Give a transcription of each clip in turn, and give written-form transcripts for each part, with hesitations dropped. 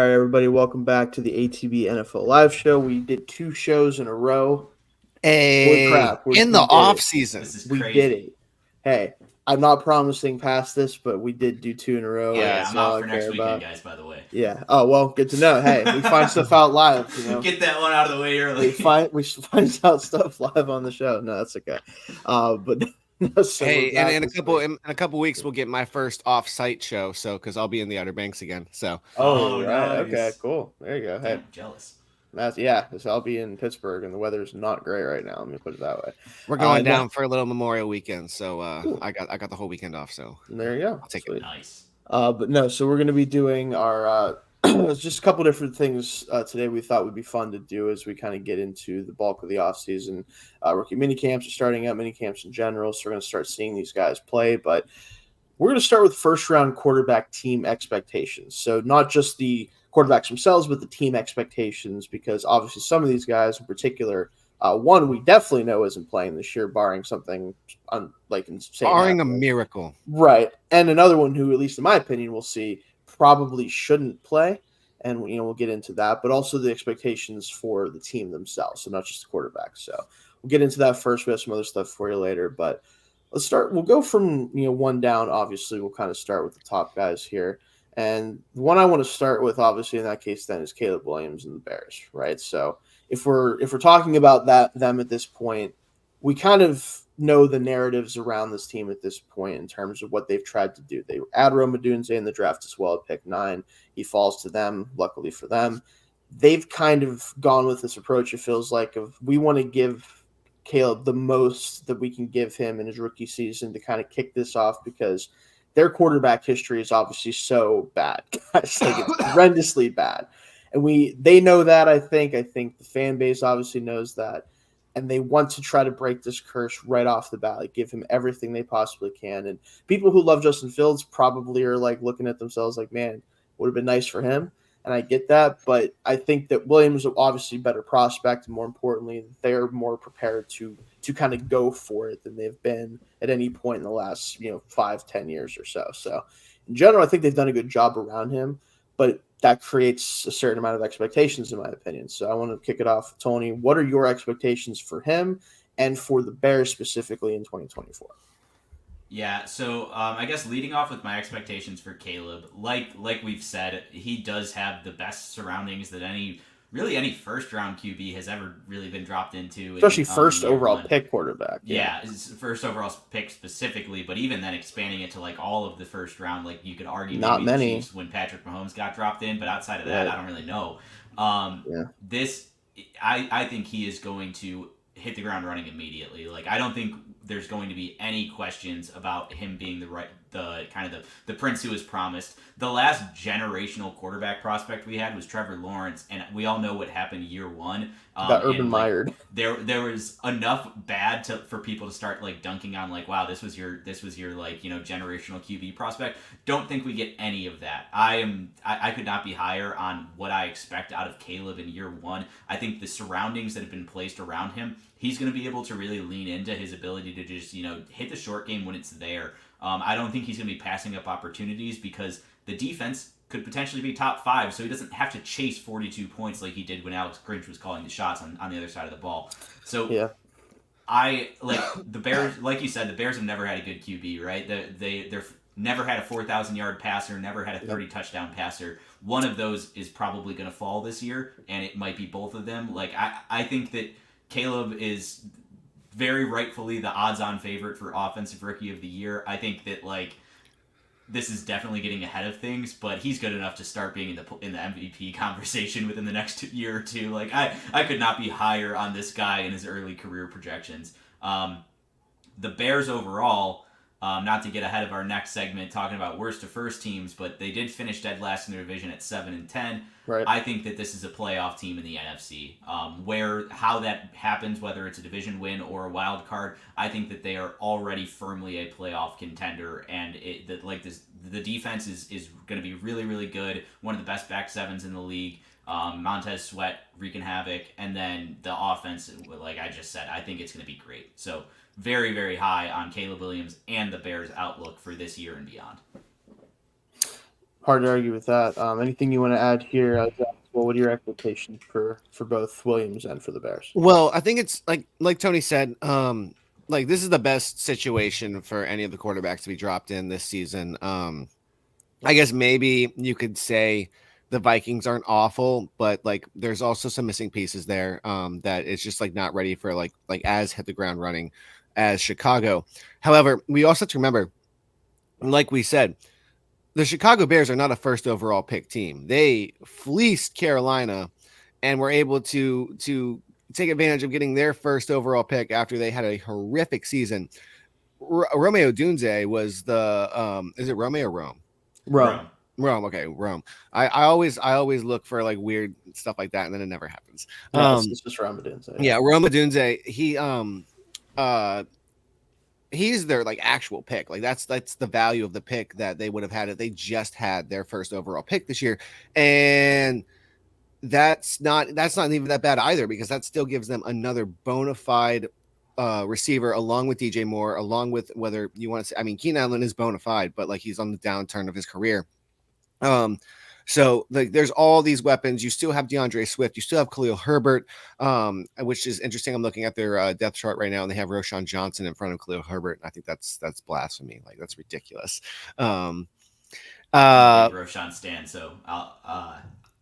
right, everybody, welcome back to the ATB NFL live show. We did 2 shows in a row. Holy Hey, crap, in we the did off it. season. This is We crazy. did it. Hey, I'm not promising past this, but we did do 2 in a row. Yeah, Yes. I'm That's all out I for next care weekend, about. guys, by the way. Yeah. Oh, well, good to know. Hey, we find stuff out live, Get that one out of the way early. We find out stuff live on the show. No, that's okay. But no, so Hey, we're back in a this couple week. in a couple weeks we'll get my first off-site show. So because I'll be in the Outer Banks again. So Oh, right. nice. Okay, cool. There you go. Hey. Damn, jealous. Because I'll be in Pittsburgh and the weather's not great right now. Let me put it that way. we're going No, down for a little Memorial weekend. So cool. I got the whole weekend off. So There you go. I'll take Sweet. it. Nice. But no, so we're going to be doing our just a couple different things today. We thought would be fun to do as we kind of get into the bulk of the offseason. Rookie mini camps are starting up, mini camps in general. So we're going to start seeing these guys play. But we're going to start with first round quarterback team expectations. So not just the quarterbacks themselves, but the team expectations, because obviously some of these guys in particular, one we definitely know isn't playing this year, barring something insane. Barring a happening. miracle. Right. And another one who, at least in my opinion, we'll see probably shouldn't play. And, we'll get into that, but also the expectations for the team themselves. So not just the quarterback. So we'll get into that first. We have some other stuff for you later, but let's start. We'll go from, one down. Obviously, we'll kind of start with the top guys here. And the one I want to start with, obviously, in that case, then is Caleb Williams and the Bears, right? So if we're talking about them at this point, we kind of know the narratives around this team at this point in terms of what they've tried to do. They add Rome Odunze in the draft as well at pick 9. He falls to them, luckily for them. They've kind of gone with this approach, it feels like, of we want to give Caleb the most that we can give him in his rookie season to kind of kick this off, because their quarterback history is obviously so bad. It's horrendously bad. And they know that, I think. I think the fan base obviously knows that. And they want to try to break this curse right off the bat, give him everything they possibly can. And people who love Justin Fields probably are looking at themselves man, would have been nice for him. And I get that, but I think that Williams is obviously a better prospect, and more importantly, they're more prepared to kind of go for it than they've been at any point in the last 5-10 years or so. So in general, I think they've done a good job around him, but that creates a certain amount of expectations, in my opinion. So I want to kick it off, Tony. What are your expectations for him and for the Bears specifically in 2024? Yeah, so I guess leading off with my expectations for Caleb, like we've said, he does have the best surroundings that any first round QB has ever really been dropped into. Especially first overall pick quarterback. Yeah, first overall pick specifically, but even then expanding it to all of the first round, you could argue not maybe many the Chiefs when Patrick Mahomes got dropped in, but outside of that, right. I don't really know. I think he is going to hit the ground running immediately. I don't think there's going to be any questions about him being the prince who was promised. The last generational quarterback prospect we had was Trevor Lawrence, and we all know what happened year one. Got Urban Meyered. There was enough bad for people to start dunking on wow, this was your generational QB prospect. Don't think we get any of that. I could not be higher on what I expect out of Caleb in year one. I think the surroundings that have been placed around him, he's going to be able to really lean into his ability to just hit the short game when it's there. I don't think he's going to be passing up opportunities because the defense could potentially be top 5, so he doesn't have to chase 42 points like he did when Alex Grinch was calling the shots on the other side of the ball. So yeah. The Bears, like you said, the Bears have never had a good QB, right? They're never had a 4,000-yard passer, never had a 30-touchdown passer. One of those is probably going to fall this year, and it might be both of them. I think that Caleb is very rightfully the odds-on favorite for Offensive Rookie of the Year. I think that this is definitely getting ahead of things, but he's good enough to start being in the MVP conversation within the next year or two. I could not be higher on this guy in his early career projections. The Bears overall, not to get ahead of our next segment talking about worst to first teams, but they did finish dead last in their division at 7-10. Right. I think that this is a playoff team in the NFC. How that happens, whether it's a division win or a wild card, I think that they are already firmly a playoff contender, and the defense is going to be really, really good. One of the best back sevens in the league. Montez Sweat wreaking havoc, and then the offense, like I just said, I think it's going to be great. So very, very high on Caleb Williams and the Bears' outlook for this year and beyond. Hard to argue with that. Anything you want to add here? What are your expectations for both Williams and for the Bears? Well, I think it's like Tony said, like this is the best situation for any of the quarterbacks to be dropped in this season. I guess maybe you could say the Vikings aren't awful, but like there's also some missing pieces there that it's just like not ready for like as hit the ground running as Chicago. However, we also have to remember, like we said, the Chicago Bears are not a first overall pick team. They fleeced Carolina and were able to take advantage of getting their first overall pick after they had a horrific season. Romeo Dunze was the is it Romeo or Rome? Rome. Rome, okay, Rome. I always look for like weird stuff like that, and then it never happens. No, it's just Rome Dunze. Yeah, Rome Dunze. He's their like actual pick. Like that's the value of the pick that they would have had if they just had their first overall pick this year, and that's not even that bad either, because that still gives them another bona fide receiver along with DJ Moore, along with whether you want to say, I mean, Keenan Allen is bona fide, but like he's on the downturn of his career. So like there's all these weapons. You still have DeAndre Swift, you still have Khalil Herbert, which is interesting. I'm looking at their depth chart right now, and they have Roshan Johnson in front of Khalil Herbert. I think that's blasphemy. Like that's ridiculous. Roshan Stan, so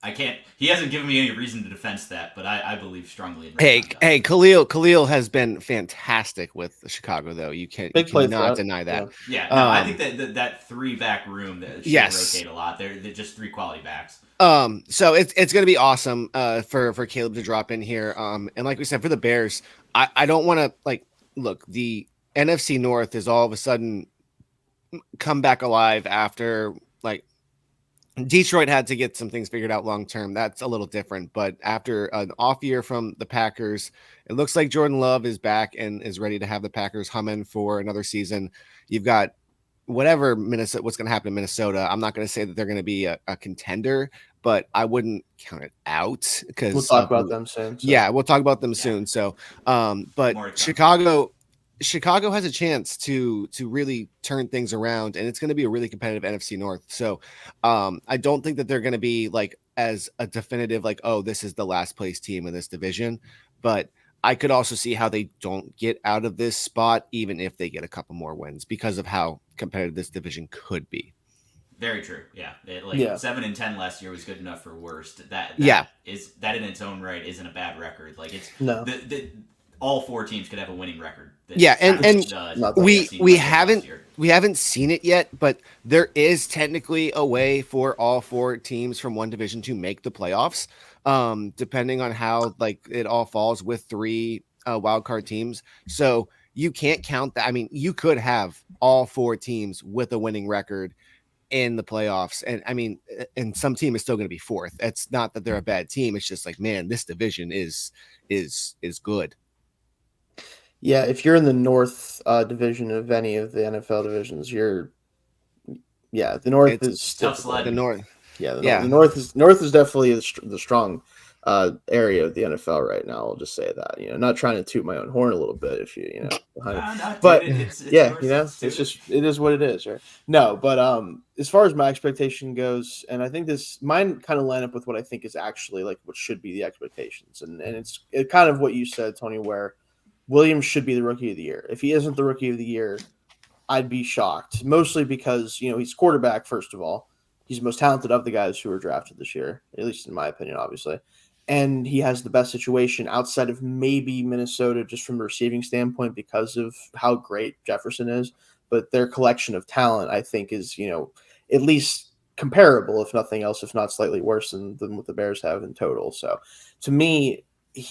I can't. He hasn't given me any reason to defend that, but I believe strongly in Roshan Johnson. Hey, Khalil has been fantastic with Chicago, though. You cannot deny that. Yeah, no, I think that 3-back room that should rotate a lot. They're just 3 quality backs. So it's going to be awesome for Caleb to drop in here. And like we said, for the Bears, I don't want to like look. The NFC North is all of a sudden come back alive after like Detroit had to get some things figured out long term. That's a little different. But after an off year from the Packers, it looks like Jordan Love is back and is ready to have the Packers humming for another season. You've got what's going to happen in Minnesota. I'm not going to say that they're going to be a contender, but I wouldn't count it out because we'll talk about them soon. So. Yeah, we'll talk about them soon. So, but Chicago has a chance to really turn things around, and it's going to be a really competitive NFC North. So I don't think that they're going to be like as a definitive, like, oh, this is the last place team in this division. But I could also see how they don't get out of this spot, even if they get a couple more wins, because of how competitive this division could be. Very true. Yeah. 7-10 last year was good enough for worst. That is in its own right isn't a bad record. Like it's all 4 teams could have a winning record. Yeah, and we haven't seen it yet, but there is technically a way for all 4 teams from one division to make the playoffs, depending on how like it all falls with 3 wild card teams. So you can't count that. I mean, you could have all 4 teams with a winning record in the playoffs, and I mean, and some team is still going to be 4th. It's not that they're a bad team. It's just like, man, this division is good. Yeah, if you're in the North division of any of the NFL divisions, the North is tough sled. The North, the North is definitely the strong area of the NFL right now. I'll just say that. Not trying to toot my own horn a little bit, if but it's it is what it is, right? No, but as far as my expectation goes, and I think mine kind of line up with what I think is actually like what should be the expectations, and it's kind of what you said, Tony, where Williams should be the rookie of the year. If he isn't the rookie of the year, I'd be shocked, mostly because, he's quarterback, first of all. He's the most talented of the guys who were drafted this year, at least in my opinion, obviously. And he has the best situation outside of maybe Minnesota, just from a receiving standpoint, because of how great Jefferson is. But their collection of talent, I think, is, at least comparable, if nothing else, if not slightly worse than what the Bears have in total. So to me,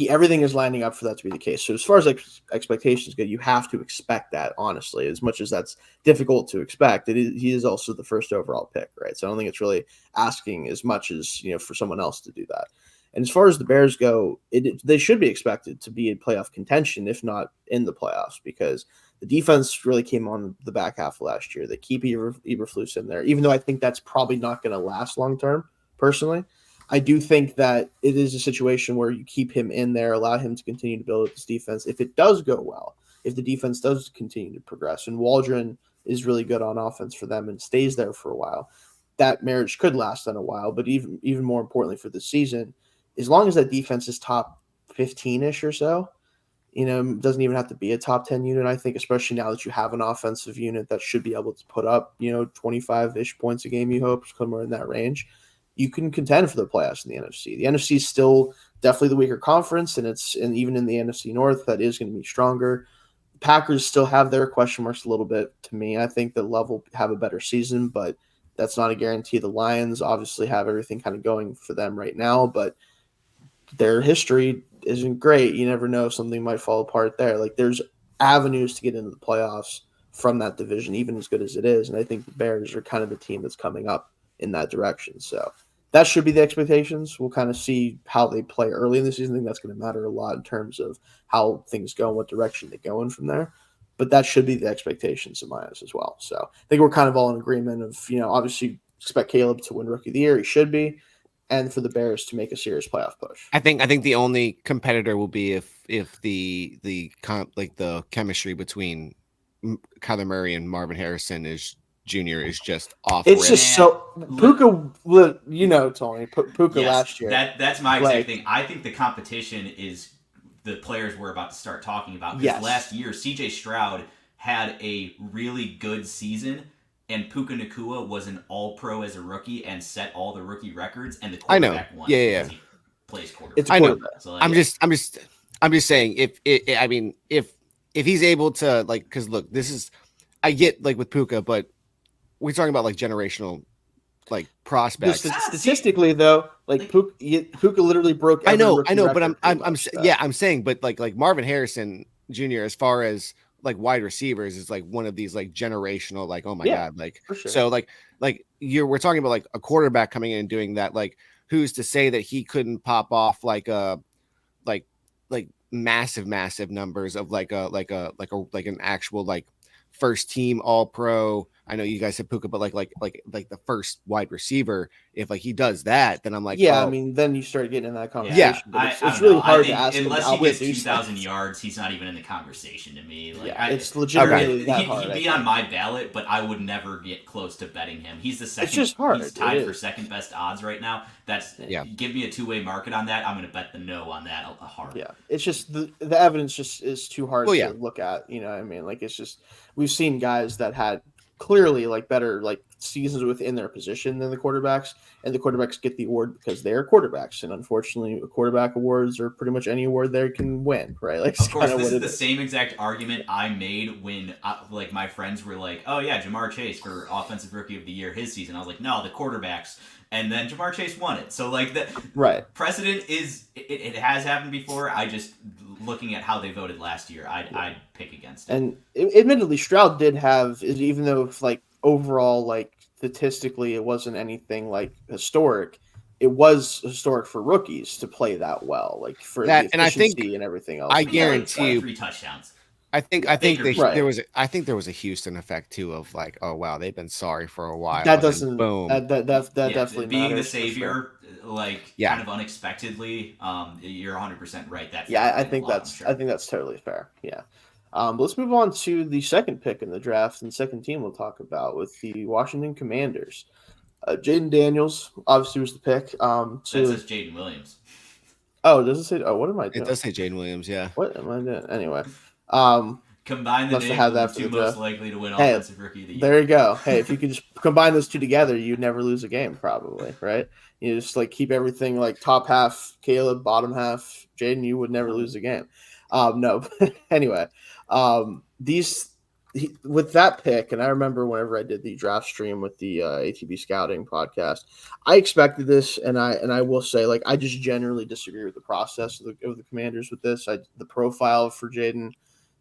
everything is lining up for that to be the case. So as far as expectations go, you have to expect that, honestly, as much as that's difficult to expect. He is also the first overall pick, right? So I don't think it's really asking as much as, for someone else to do that. And as far as the Bears go, they should be expected to be in playoff contention, if not in the playoffs, because the defense really came on the back half of last year. They keep Eberflus in there, even though I think that's probably not going to last long term, personally. I do think that it is a situation where you keep him in there, allow him to continue to build up this defense. If it does go well, if the defense does continue to progress, and Waldron is really good on offense for them and stays there for a while, that marriage could last on a while. But even more importantly for the season, as long as that defense is top 15-ish or so, it doesn't even have to be a top 10 unit, I think, especially now that you have an offensive unit that should be able to put up, 25-ish points a game, you hope, somewhere in that range. You can contend for the playoffs in the NFC. The NFC is still definitely the weaker conference, and even in the NFC North, that is going to be stronger. The Packers still have their question marks a little bit to me. I think that Love will have a better season, but that's not a guarantee. The Lions obviously have everything kind of going for them right now, but their history isn't great. You never know if something might fall apart there. Like, there's avenues to get into the playoffs from that division, even as good as it is. And I think the Bears are kind of the team that's coming up in that direction. So that should be the expectations. We'll kind of see how they play early in the season. I think that's going to matter a lot in terms of how things go and what direction they go in from there. But that should be the expectations of mine as well. So I think we're kind of all in agreement of, obviously expect Caleb to win Rookie of the Year. He should be. And for the Bears to make a serious playoff push. I think the only competitor will be if the chemistry between Kyler Murray and Marvin Harrison Jr. is just off. It's just so Puka, Tony Puka last year. That's my exact thing. I think the competition is the players we're about to start talking about. Because last year, C.J. Stroud had a really good season. And Puka Nacua was an All-Pro as a rookie and set all the rookie records. And the quarterback won. Yeah. He plays quarterback. I know. So, I'm just saying if he's able to because look, I get with Puka, but we're talking about generational prospects. Statistically though, Puka literally broke. I know, but I'm saying, but Marvin Harrison Jr. as far as wide receivers is one of these generational oh my god, for sure. So we're talking about a quarterback coming in and doing that. Who's to say that he couldn't pop off massive numbers of an actual first team All Pro. I know you guys said Puka, but the first wide receiver, if he does that, then I'm I mean, then you start getting in that conversation. Yeah, it's really hard to ask unless he gets 2,000 yards, he's not even in the conversation to me. It's legitimately that hard. He'd be on my ballot, but I would never get close to betting him. He's the second. It's just hard. He's tied for second best odds right now. Give me a two-way market on that. I'm going to bet the no on that hard. Yeah, it's just the evidence just is too hard to look at. You know what I mean? It's just we've seen guys that had clearly better seasons within their position than the quarterbacks, and the quarterbacks get the award because they're quarterbacks. And unfortunately, quarterback awards are pretty much any award they can win, right? Of course, this is the same exact argument I made when my friends were like, "Oh yeah, Jamar Chase for Offensive Rookie of the Year his season." I was like, "No, the quarterbacks." And then Jamar Chase won it. So the precedent is it has happened before. I just looking at how they voted last year, I'd pick against it. And admittedly, Stroud did have, even though overall statistically it wasn't anything historic, it was historic for rookies to play that well, for that, the efficiency and everything else. I guarantee you 3 touchdowns. I think there was a Houston effect too of oh wow, they've been sorry for a while. That doesn't boom. That definitely being matters, the savior kind of unexpectedly. You're 100% right. I think that's totally fair. Yeah. But let's move on to the second pick in the draft and second team we'll talk about with the Washington Commanders. Jaden Daniels obviously was the pick. That says Jaden Williams. Oh, does it say? Oh, what am I doing? It does say Jaden Williams. Yeah. What am I doing? Anyway. Combine the names of the two most likely to win Offensive Rookie of the Year. There you go. Hey, if you could just combine those two together, you'd never lose a game, probably, right? You just keep everything top half Caleb, bottom half Jaden, you would never lose a game. No, anyway, with that pick, and I remember whenever I did the draft stream with the ATB Scouting podcast, I expected this, and I will say, I just generally disagree with the process of the Commanders with this. The profile for Jaden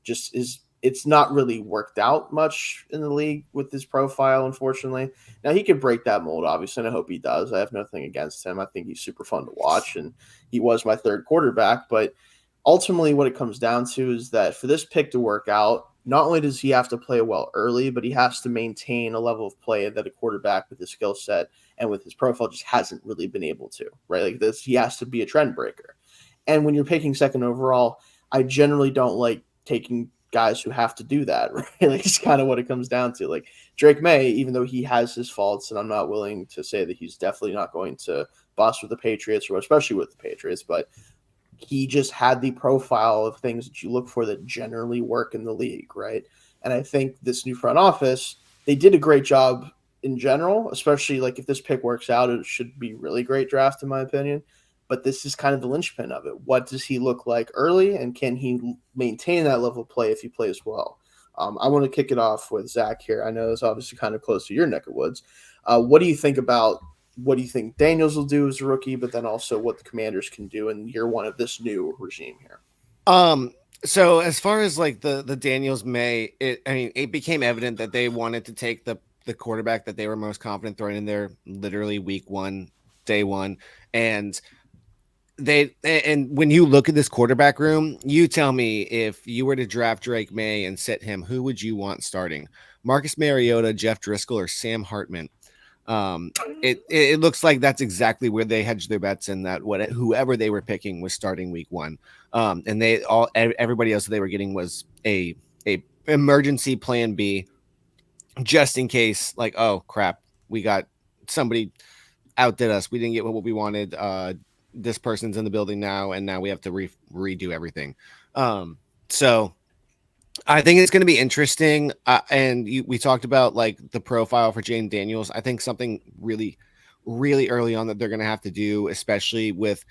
just it's not really worked out much in the league with his profile, unfortunately. Now, he could break that mold, obviously, and I hope he does. I have nothing against him. I think he's super fun to watch, and he was my third quarterback. But ultimately, what it comes down to is that for this pick to work out, not only does he have to play well early, but he has to maintain a level of play that a quarterback with his skill set and with his profile just hasn't really been able to, right? He has to be a trend breaker. And when you're picking second overall, I generally don't like taking guys who have to do that, right? It's kind of what it comes down to. Drake May, even though he has his faults, and I'm not willing to say that he's definitely not going to bust with the Patriots, or especially with the Patriots, but he just had the profile of things that you look for that generally work in the league, right? And I think this new front office, they did a great job in general, especially like if this pick works out, it should be really great draft in my opinion. But this is kind of the linchpin of it. What does he look like early, and can he maintain that level of play if he plays well? I want to kick it off with Zach here. I know it's obviously kind of close to your neck of woods. What do you think about what do you think Daniels will do as a rookie, but then also what the Commanders can do in year one of this new regime here? So as far as like the Daniels it became evident that they wanted to take the quarterback that they were most confident throwing in there literally week one, day one. And when you look at this quarterback room, you tell me if you were to draft Drake May and sit him, who would you want starting? Marcus Mariota, Jeff Driscoll, or Sam Hartman? It looks like that's exactly where they hedged their bets, in that whoever they were picking was starting week one. And everybody else that they were getting was a emergency plan B, just in case, like, oh crap, we got somebody outdid us. We didn't get what we wanted. This person's in the building now, and now we have to redo everything. So I think it's going to be interesting. We talked about like the profile for Jane Daniels. I think something really, really early on that they're going to have to do, especially with,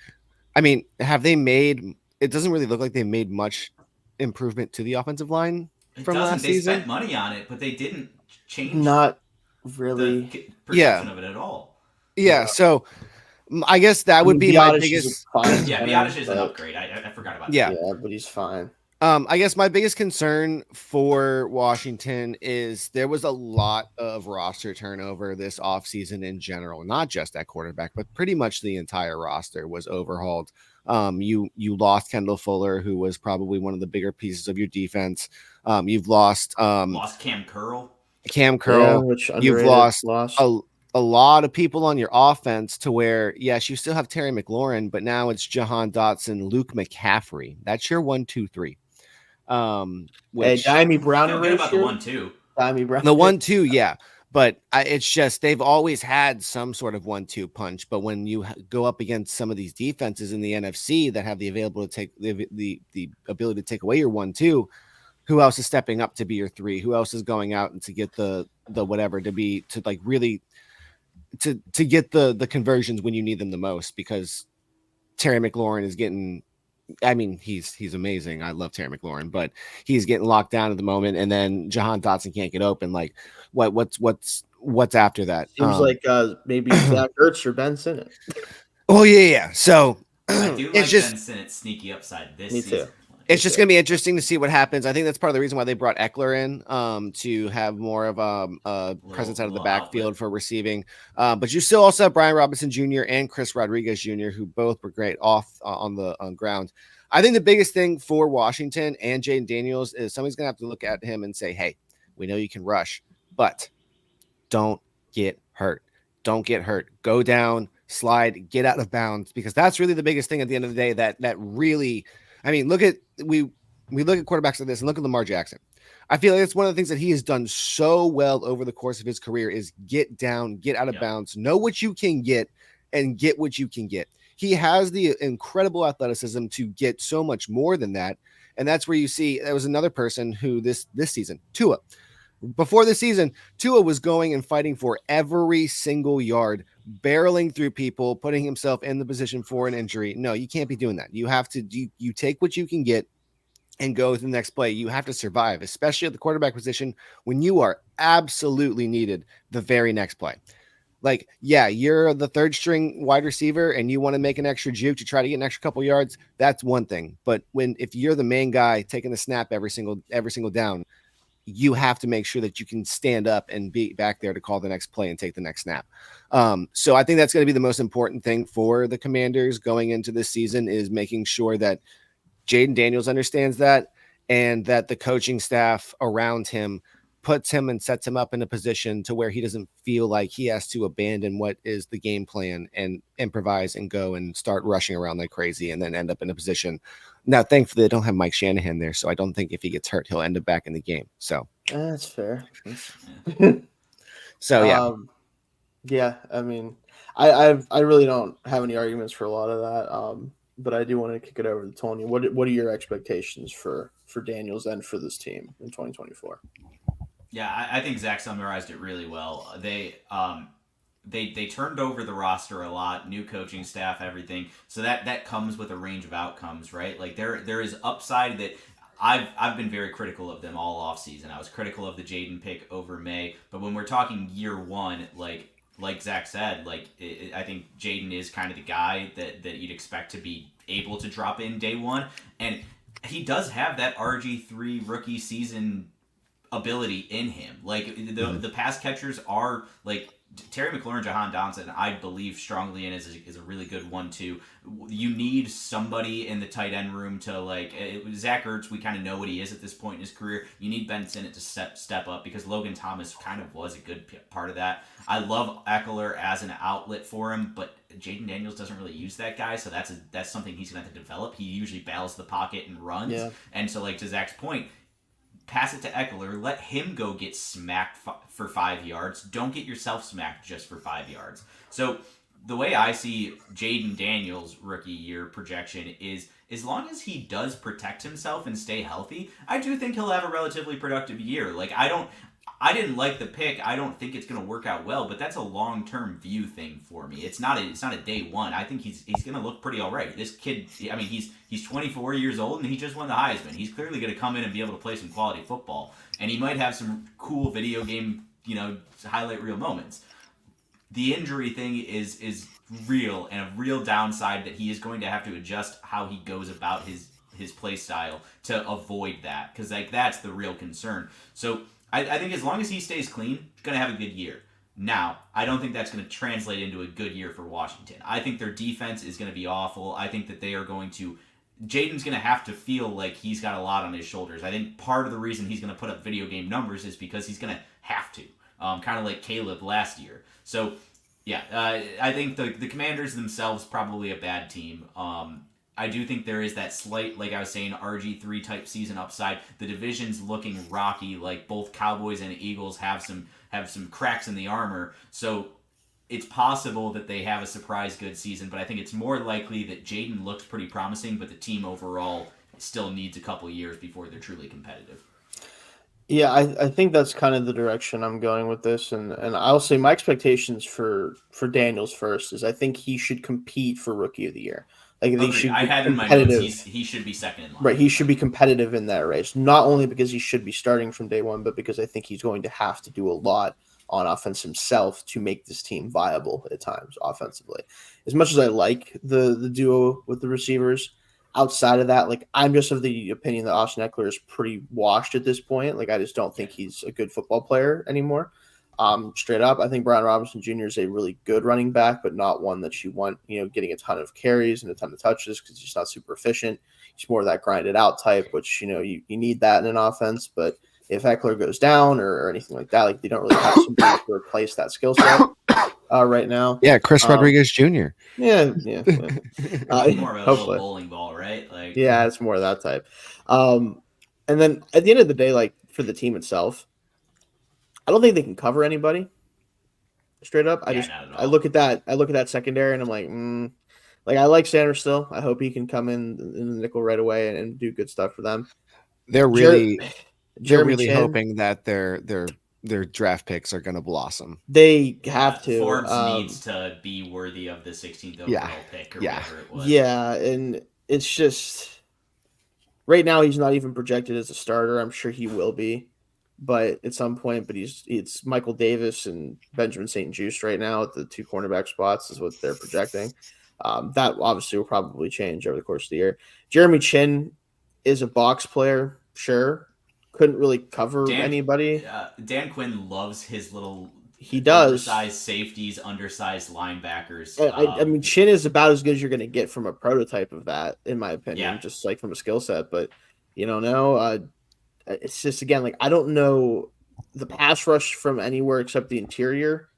have they made, it doesn't really look like they made much improvement to the offensive line from last season. They spent money on it, but they didn't change not really the perception of it at all. Yeah. So I guess that would be my biggest. Biotish is an upgrade. I forgot about that. Yeah, but he's fine. I guess my biggest concern for Washington is there was a lot of roster turnover this offseason in general, not just at quarterback, but pretty much the entire roster was overhauled. You lost Kendall Fuller, who was probably one of the bigger pieces of your defense. You've lost Cam Curl. You've lost a lot of people on your offense, to where, yes, you still have Terry McLaurin, but now it's Jahan Dotson, Luke McCaffrey. That's your 1-2-3. Diami Brown. Forget about the 1-2. Diami Brown. The 1-2, yeah. But it's just they've always had some sort of 1-2 punch. But when you go up against some of these defenses in the NFC that have the ability to take away your 1-2, who else is stepping up to be your 3? Who else is going out and to get the whatever to get the conversions when you need them the most? Because Terry McLaurin is getting. He's amazing. I love Terry McLaurin, but he's getting locked down at the moment. And then Jahan Dotson can't get open. Like, what's after that? Seems like maybe Zach Ertz or Ben Sinnott. Oh yeah. So I do like Ben Sinnott's sneaky upside this season. It's just going to be interesting to see what happens. I think that's part of the reason why they brought Eckler in, to have more of a presence out of the backfield for receiving. But you still also have Brian Robinson Jr. and Chris Rodriguez Jr., who both were great on the ground. I think the biggest thing for Washington and Jaden Daniels is somebody's going to have to look at him and say, hey, we know you can rush, but don't get hurt. Don't get hurt. Go down, slide, get out of bounds, because that's really the biggest thing at the end of the day that really – we look at quarterbacks like this, and look at Lamar Jackson. I feel like it's one of the things that he has done so well over the course of his career is get down, get out of bounds, know what you can get, and get what you can get. He has the incredible athleticism to get so much more than that. And that's where you see there was another person who this season, Tua. Before this season, Tua was going and fighting for every single yard, barreling through people, putting himself in the position for an injury. No, you can't be doing that. You have to you take what you can get and go to the next play. You have to survive, especially at the quarterback position when you are absolutely needed the very next play. Like, yeah, you're the third string wide receiver and you want to make an extra juke to try to get an extra couple yards. That's one thing. But if you're the main guy taking the snap every single down, you have to make sure that you can stand up and be back there to call the next play and take the next snap. So I think that's going to be the most important thing for the Commanders going into this season, is making sure that Jaden Daniels understands that, and that the coaching staff around him puts him and sets him up in a position to where he doesn't feel like he has to abandon what is the game plan and improvise and go and start rushing around like crazy and then end up in a position. Now, thankfully, they don't have Mike Shanahan there, so I don't think if he gets hurt, he'll end up back in the game. So that's fair. So yeah. Yeah, I mean, I really don't have any arguments for a lot of that. But I do want to kick it over to Tony. What are your expectations for Daniels and for this team in 2024? Yeah, I think Zach summarized it really well. They turned over the roster a lot, new coaching staff, everything. So that comes with a range of outcomes, right? Like there is upside that I've been very critical of them all off season. I was critical of the Jaden pick over May, but when we're talking year one, like Zach said, I think Jaden is kind of the guy that you'd expect to be able to drop in day one, and he does have that RG3 rookie season ability in him. Like the pass catchers are like Terry McLaurin, Jahan Dotson, I believe strongly in is a really good one too. You need somebody in the tight end room to Zach Ertz. We kind of know what he is at this point in his career. You need Ben Sinnott to step up because Logan Thomas kind of was a good part of that. I love Eckler as an outlet for him, but Jaden Daniels doesn't really use that guy, so that's something he's gonna have to develop. He usually battles the pocket and runs, and so like to Zach's point, pass it to Eckler. Let him go get smacked for 5 yards. Don't get yourself smacked just for 5 yards. So the way I see Jaden Daniels' rookie year projection is as long as he does protect himself and stay healthy, I do think he'll have a relatively productive year. Like I didn't like the pick. I don't think it's going to work out well, but that's a long-term view thing for me. It's not a day one. I think he's going to look pretty all right. This kid, I mean, he's 24 years old and he just won the Heisman. He's clearly going to come in and be able to play some quality football, and he might have some cool video game, highlight reel moments. The injury thing is real and a real downside that he is going to have to adjust how he goes about his play style to avoid that, because that's the real concern. So I think as long as he stays clean, he's going to have a good year. Now, I don't think that's going to translate into a good year for Washington. I think their defense is going to be awful. I think that they are going to... Jaden's going to have to feel like he's got a lot on his shoulders. I think part of the reason he's going to put up video game numbers is because he's going to have to. Kind of like Caleb last year. So, yeah, I think the Commanders themselves probably a bad team. I do think there is that slight, like I was saying, RG3 type season upside. The division's looking rocky. Like both Cowboys and Eagles have some cracks in the armor. So it's possible that they have a surprise good season, but I think it's more likely that Jaden looks pretty promising, but the team overall still needs a couple years before they're truly competitive. Yeah, I think that's kind of the direction I'm going with this, and I'll say my expectations for Daniels first is I think he should compete for Rookie of the Year. Like they should. I had in my notes he should be second in line. Right, he should be competitive in that race, not only because he should be starting from day one, but because I think he's going to have to do a lot on offense himself to make this team viable at times offensively. As much as I like the duo with the receivers, outside of that, like I'm just of the opinion that Austin Eckler is pretty washed at this point. Like I just don't think he's a good football player anymore. Straight up, I think Brian Robinson Jr. is a really good running back, but not one that you want, getting a ton of carries and a ton of touches because he's not super efficient. He's more of that grinded out type, which, you need that in an offense. But if Eckler goes down or anything like that, like they don't really have somebody to replace that skill set right now. Yeah, Chris Rodriguez Jr. Yeah. More of a little bowling ball, right? Yeah, it's more of that type. And then at the end of the day, like for the team itself, I don't think they can cover anybody. Straight up, I look at that secondary and I'm like, I like Sanders still. I hope he can come in the nickel right away and do good stuff for them. They're really Chin, hoping that their draft picks are going to blossom. They have to. Forbes needs to be worthy of the 16th overall pick or whatever it was. Yeah, and it's just right now he's not even projected as a starter. I'm sure he will be. But at some point, it's Michael Davis and Benjamin St-Juste right now at the two cornerback spots is what they're projecting. That obviously will probably change over the course of the year. Jeremy Chin is a box player, sure. Couldn't really cover anybody. Dan Quinn loves his little undersized safeties, undersized linebackers. I mean, Chin is about as good as you're going to get from a prototype of that, in my opinion, just like from a skill set. But you don't know. It's just, again, like, I don't know the pass rush from anywhere except the interior.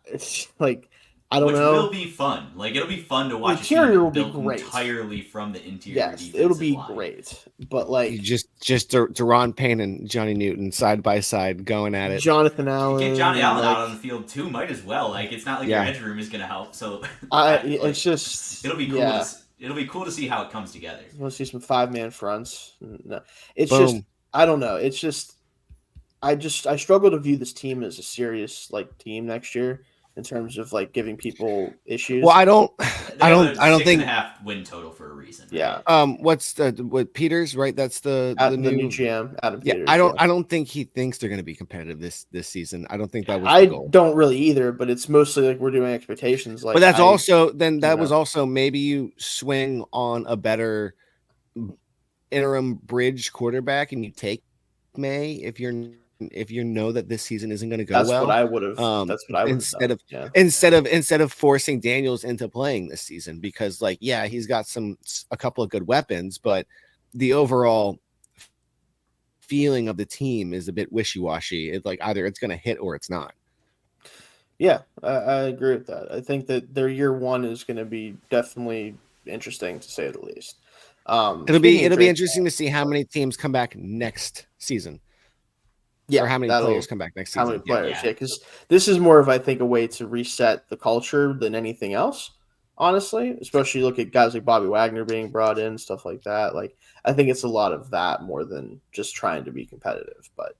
It's like I don't Which know. will be fun. Like, it'll be fun to watch a interior team will be built great. entirely from the interior Yes, defensive it'll be line. great. But like You just Deron Payne and Johnny Newton side by side going at it. Jonathan Allen, Get Johnny Allen like, out on the field too. Might as well. Like, it's not like your edge room is going to help. So it's just it'll be cool. Yeah. It'll be cool to see how it comes together. You want to see some 5-man fronts? No, it's Boom. just I don't know. It's just I struggle to view this team as a serious like team next year in terms of like giving people issues. Well, I don't They have a think 6.5 win total for a reason. Right? Yeah. What Peters, right? That's the new GM, Adam Yeah, Peters. I don't think he thinks they're going to be competitive this season. I don't think that was I the goal. don't really either, but it's mostly like we're doing expectations. Like, But that's also then that you was know. also maybe you swing on a better interim bridge quarterback and you take May if you know that this season isn't going to go That's well. what I would have. That's what I would instead of forcing Daniels into playing this season, because like he's got a couple of good weapons, but the overall feeling of the team is a bit wishy-washy. It's like either it's going to hit or it's not. Yeah, I agree with that. I think that their year one is going to be definitely interesting to say the least. It'll be interesting to see how many teams come back next season. Yeah, or how many players come back next season. How many players? Yeah, because this is more of, I think, a way to reset the culture than anything else. Honestly, especially look at guys like Bobby Wagner being brought in, stuff like that. Like, I think it's a lot of that more than just trying to be competitive. But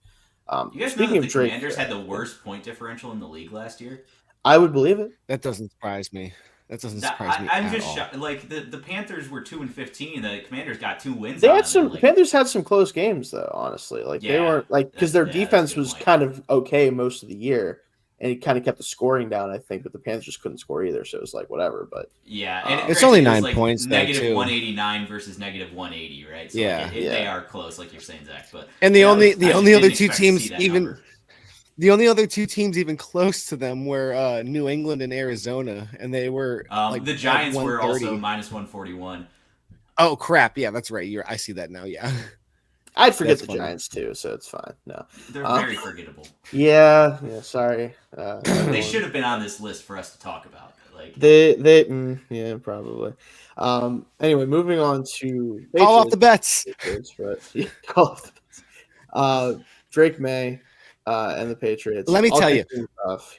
you guys know that the Commanders had the worst point differential in the league last year? I would believe it. That doesn't surprise me. That doesn't surprise me. I'm just shocked. Like the Panthers were 2-15. The Commanders got 2 wins. They had some. The Panthers had some close games though. Honestly, like they weren't like because their defense was kind of okay most of the year, and it kind of kept the scoring down. I think, but the Panthers just couldn't score either. So it was like whatever. But and it's only 9 points. Negative 189 versus negative 180, right? So they are close, like you're saying, Zach. But the only other two teams even. The only other two teams even close to them were New England and Arizona, and they were the Giants were also minus 141. Oh crap! Yeah, that's right. I see that now. Yeah, I'd forget the Giants too, so it's fine. No, they're very forgettable. Yeah. Sorry. They should have been on this list for us to talk about. Like they probably. Anyway, moving on to call off the bets. Call off the bets. Drake May. And the Patriots. Let me tell you,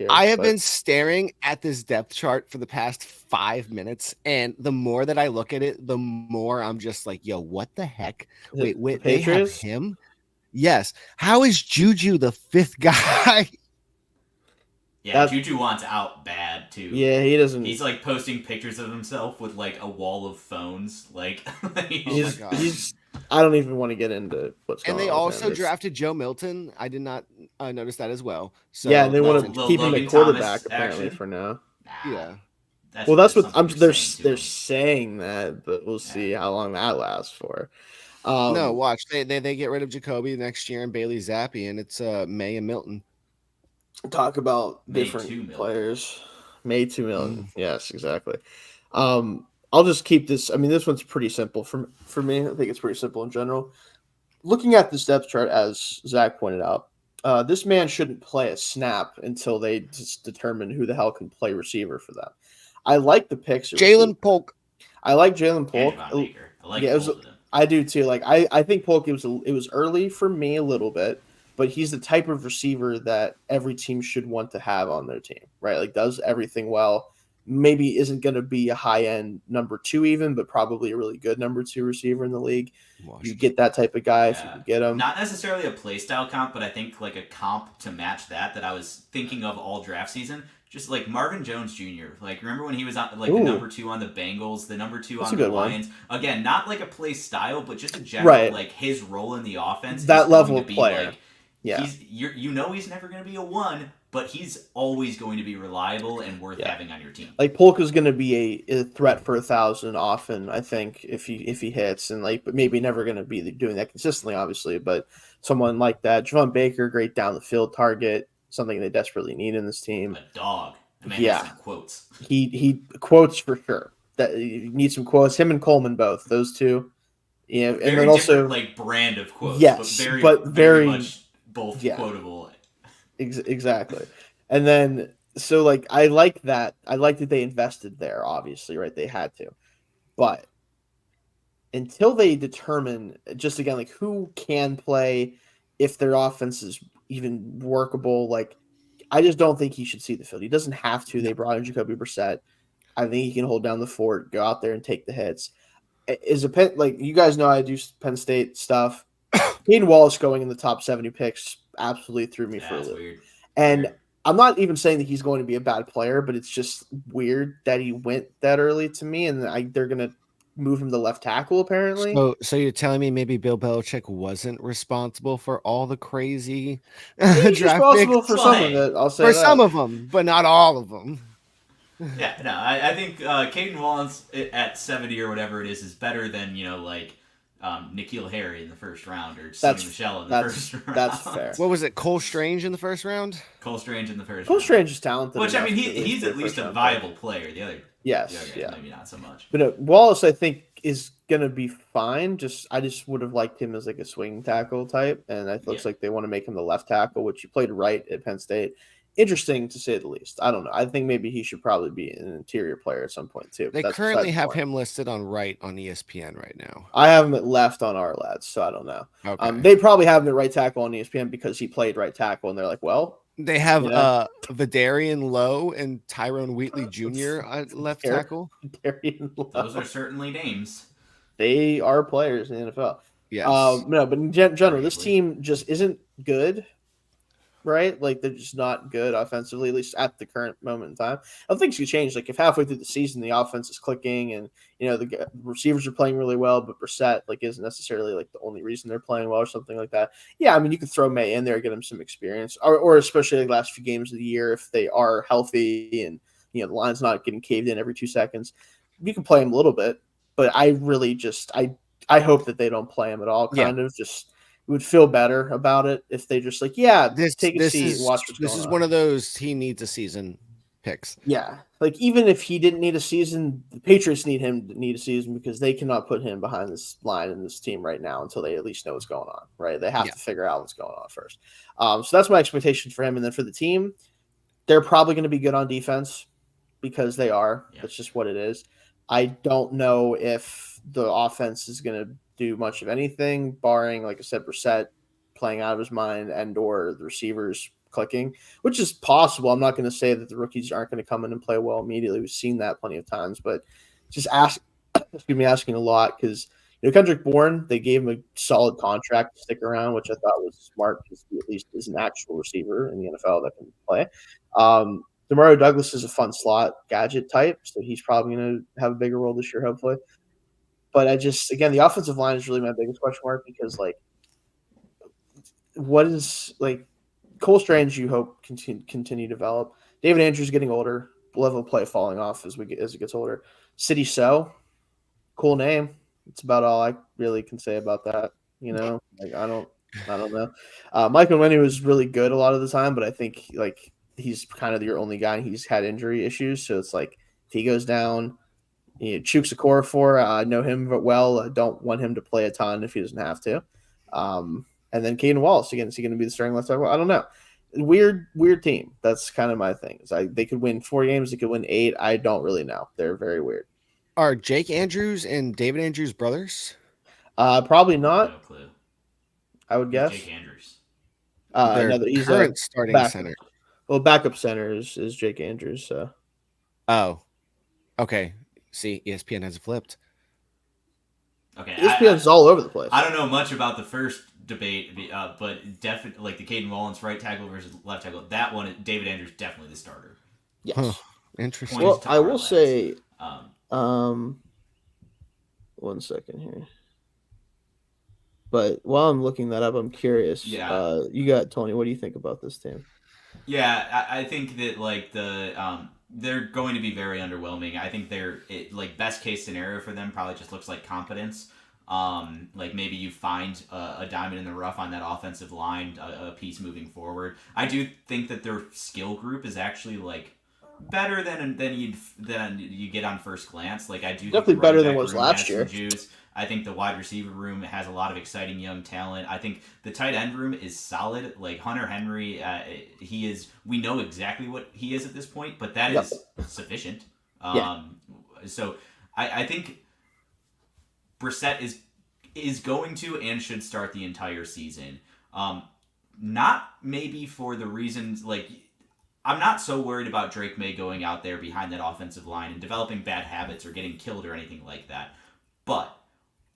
I have been staring at this depth chart for the past 5 minutes, and the more that I look at it, the more I'm just like, yo, what the heck? Wait, they have him? Yes. How is Juju the 5th guy? Yeah, Juju wants out bad too. Yeah, he doesn't. He's like posting pictures of himself with like a wall of phones. Like, he's I don't even want to get into what's going on. And they also drafted Joe Milton. I did not notice that as well. So yeah, they want to keep him a quarterback apparently for now. Yeah. Well, that's what they're saying that, but we'll see how long that lasts for. No, watch. They get rid of Jacoby next year and Bailey Zappi, and it's May and Milton. Talk about different players. May 2 million. Yes, exactly. I'll just keep this. I mean, this one's pretty simple for me. I think it's pretty simple in general. Looking at this depth chart, as Zach pointed out, this man shouldn't play a snap until they just determine who the hell can play receiver for them. I like the picks. Jalen Polk. I like Jalen Polk. I do too. Like I think Polk. It was early for me a little bit, but he's the type of receiver that every team should want to have on their team, right? Like does everything well. Maybe isn't going to be a high-end number 2 even, but probably a really good number 2 receiver in the league. You get that type of guy if you can get him. Not necessarily a play style comp, but I think like a comp to match that I was thinking of all draft season. Just like Marvin Jones Jr. Like remember when he was on like the number 2 on the Bengals, the number 2 on the Lions. Again, not like a play style, but just a general like his role in the offense. That level of player. He's he's never going to be a 1. But he's always going to be reliable and worth having on your team. Like Polk is going to be a threat for 1,000 often, I think, if he hits, and like, but maybe never going to be doing that consistently, obviously. But someone like that, Javon Baker, great down the field target, something they desperately need in this team. A dog. The man has some quotes. He quotes for sure. That you need some quotes. Him and Coleman both. Those two. Yeah, and then also like brand of quotes. Yes, but very much both quotable. Exactly. And then So like I like that. I like that they invested there. Obviously, right? They had to, but until they determine just again like who can play, if their offense is even workable, like I just don't think he should see the field. He doesn't have to. They brought in Jacoby Brissett. I think he can hold down the fort, go out there and take the hits. Is a Penn, like you guys know I do Penn State stuff. Caden Wallace going in the top 70 picks absolutely threw me for a That's loop. weird. And Weird. I'm not even saying that he's going to be a bad player, but it's just weird that he went that early to me, and they're going to move him to left tackle apparently. So you're telling me maybe Bill Belichick wasn't responsible for all the crazy He's draft picks? responsible for Well, some hey, of it. I'll say For that. some of them, but not all of them. Yeah, no, I think Caden Wallace at 70 or whatever it is better than, like N'Keal Harry in the first round or Sonny Michel in the first round. That's fair. What was it? Cole Strange in the first round? Cole Strange in the first Cole round. Strange is talented. Which, I enough mean, to he's be at least a first-round viable pick. player. The other Yes, guys, yeah. maybe not so much. But Wallace, I think, is gonna be fine. I just would have liked him as like a swing tackle type, and it looks like they want to make him the left tackle, which he played right at Penn State. Interesting to say the least. I don't know. I think maybe he should probably be an interior player at some point too. They That's currently besides the have point. him listed on right on ESPN right now. I have him at left on our lads, so I don't know. Okay. They probably have him at right tackle on ESPN because he played right tackle, and they're like, well, They have you know? Vidarian Lowe and Tyrone Wheatley Jr. at left tackle. Those are certainly names. They are players in the NFL. Yes. No, but in general, this Arguably. team just isn't good, right? Like they're just not good offensively, at least at the current moment in time. I think things could change. Like if halfway through the season the offense is clicking and the receivers are playing really well, but Brissett like isn't necessarily like the only reason they're playing well or something like that. Yeah, I mean you could throw May in there, get him some experience, or especially like last few games of the year if they are healthy and the line's not getting caved in every 2 seconds, you can play him a little bit. But I really just I hope that they don't play him at all. Kind of just would feel better about it if they just like take a seat and watch what's going on. This is one of those he needs a season picks. Yeah, like even if he didn't need a season, the Patriots need him to need a season because they cannot put him behind this line in this team right now until they at least know what's going on. Right? They have to figure out what's going on first. So that's my expectation for him, and then for the team, they're probably going to be good on defense because they are. Yeah. That's just what it is. I don't know if the offense is going to do much of anything, barring, like I said, Brissett playing out of his mind and or the receivers clicking, which is possible. I'm not going to say that the rookies aren't going to come in and play well immediately. We've seen that plenty of times, but just asking a lot because Kendrick Bourne, they gave him a solid contract to stick around, which I thought was smart because he at least is an actual receiver in the NFL that can play. Demario Douglas is a fun slot gadget type, so he's probably going to have a bigger role this year, hopefully. But again, the offensive line is really my biggest question mark because, what is, Cole Strange, you hope continue to develop. David Andrews getting older, level of play falling off as it gets older. City So, cool name. It's about all I really can say about that. I don't know. Mike Onwenu was really good a lot of the time, but I think he's kind of your only guy. And he's had injury issues, so it's like if he goes down, Chuks Okorafor, I know him well. I don't want him to play a ton if he doesn't have to. And then Caden Wallace again. Is he going to be the starting left tackle? I don't know. Weird team. That's kind of my thing. They could win 4 games. They could win 8. I don't really know. They're very weird. Are Jake Andrews and David Andrews brothers? Probably not. No clue. I would guess. Jake Andrews. He's current starting center. Well, backup center is Jake Andrews. So. Oh, okay. See, ESPN has flipped. Okay, ESPN's all over the place. I don't know much about the first debate, but definitely the Caden Wallace right tackle versus left tackle. That one, David Andrews definitely the starter. Yes. Huh. Interesting. Well, I will say, 1 second here. But while I'm looking that up, I'm curious. Yeah. You got Tony. What do you think about this team? Yeah, I think that they're going to be very underwhelming. I think best case scenario for them probably just looks like competence. Maybe you find a diamond in the rough on that offensive line, a piece moving forward. I do think that their skill group is actually better than you get on first glance. I do definitely think better than was last year. I think the wide receiver room has a lot of exciting young talent. I think the tight end room is solid. Like Hunter Henry, he is. We know exactly what he is at this point, but that is sufficient. Yeah. So I think Brissett is going to and should start the entire season. Not maybe for the reasons like I'm not so worried about Drake May going out there behind that offensive line and developing bad habits or getting killed or anything like that. But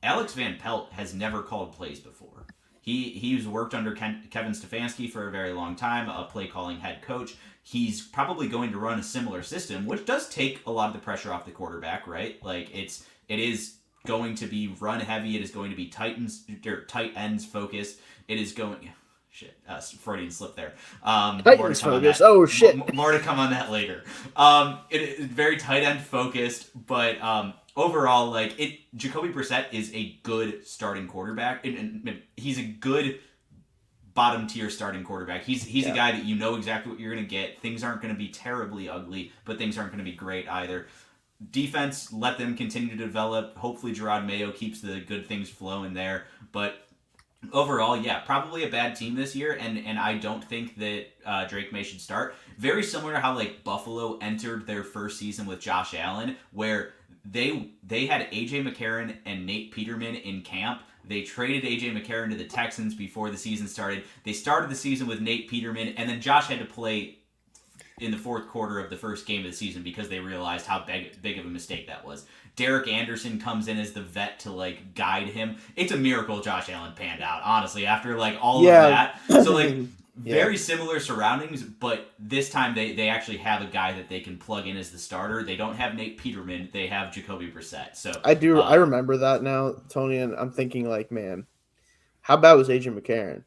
Alex Van Pelt has never called plays before. He's worked under Kevin Stefanski for a very long time, a play calling head coach. He's probably going to run a similar system, which does take a lot of the pressure off the quarterback, right? Like it is going to be run heavy. It is going to be tight ends focused. It is going. Shit, Freudian slip there. Titans focus. Oh shit. More to come on that later. It is very tight end focused, but overall, like Jacoby Brissett is a good starting quarterback, and he's a good bottom tier starting quarterback. He's a guy that you know exactly what you're going to get. Things aren't going to be terribly ugly, but things aren't going to be great either. Defense, let them continue to develop. Hopefully, Gerard Mayo keeps the good things flowing there, but. Overall, yeah, probably a bad team this year, and I don't think that Drake May should start. Very similar to how like Buffalo entered their first season with Josh Allen, where they had AJ McCarron and Nate Peterman in camp. They traded AJ McCarron to the Texans before the season started. They started the season with Nate Peterman, and then Josh had to play in the fourth quarter of the first game of the season because they realized how big of a mistake that was. Derek Anderson comes in as the vet to like guide him. It's a miracle Josh Allen panned out, honestly, after like all of that. So like very similar surroundings, but this time they actually have a guy that they can plug in as the starter. They don't have Nate Peterman, they have Jacoby Brissett. So I remember that now, Tony, and I'm thinking like, man, how bad was AJ McCarron?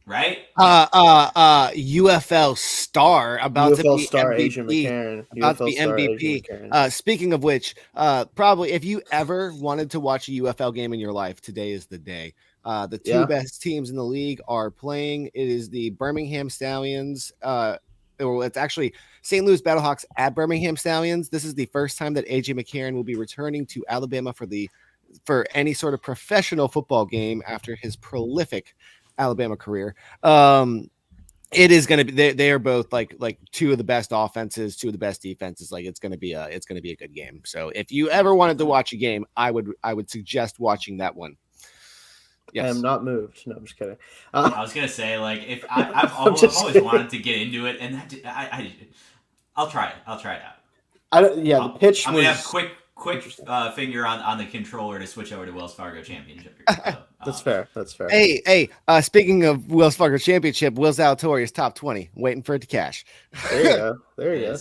Right? UFL star about to be star, MVP. Asian McCarron. About to be MVP. Speaking of which, probably if you ever wanted to watch a UFL game in your life, today is the day. The two best teams in the league are playing. It is the Birmingham Stallions. It's actually St. Louis Battlehawks at Birmingham Stallions. This is the first time that AJ McCarron will be returning to Alabama for any sort of professional football game after his prolific Alabama career. It is going to be. They are both like two of the best offenses, two of the best defenses. Like it's going to be a good game. So if you ever wanted to watch a game, I would suggest watching that one. Yes. I am not moved. No, I'm just kidding. I was gonna say like if I've always wanted to get into it, and I'll try it. I'll try it out. The pitch. I'm gonna have quick finger on the controller to switch over to Wells Fargo Championship. So, That's fair. That's fair. Hey, speaking of Wells Fargo Championship, Will Zalatori's top 20, waiting for it to cash. There you go. There you go.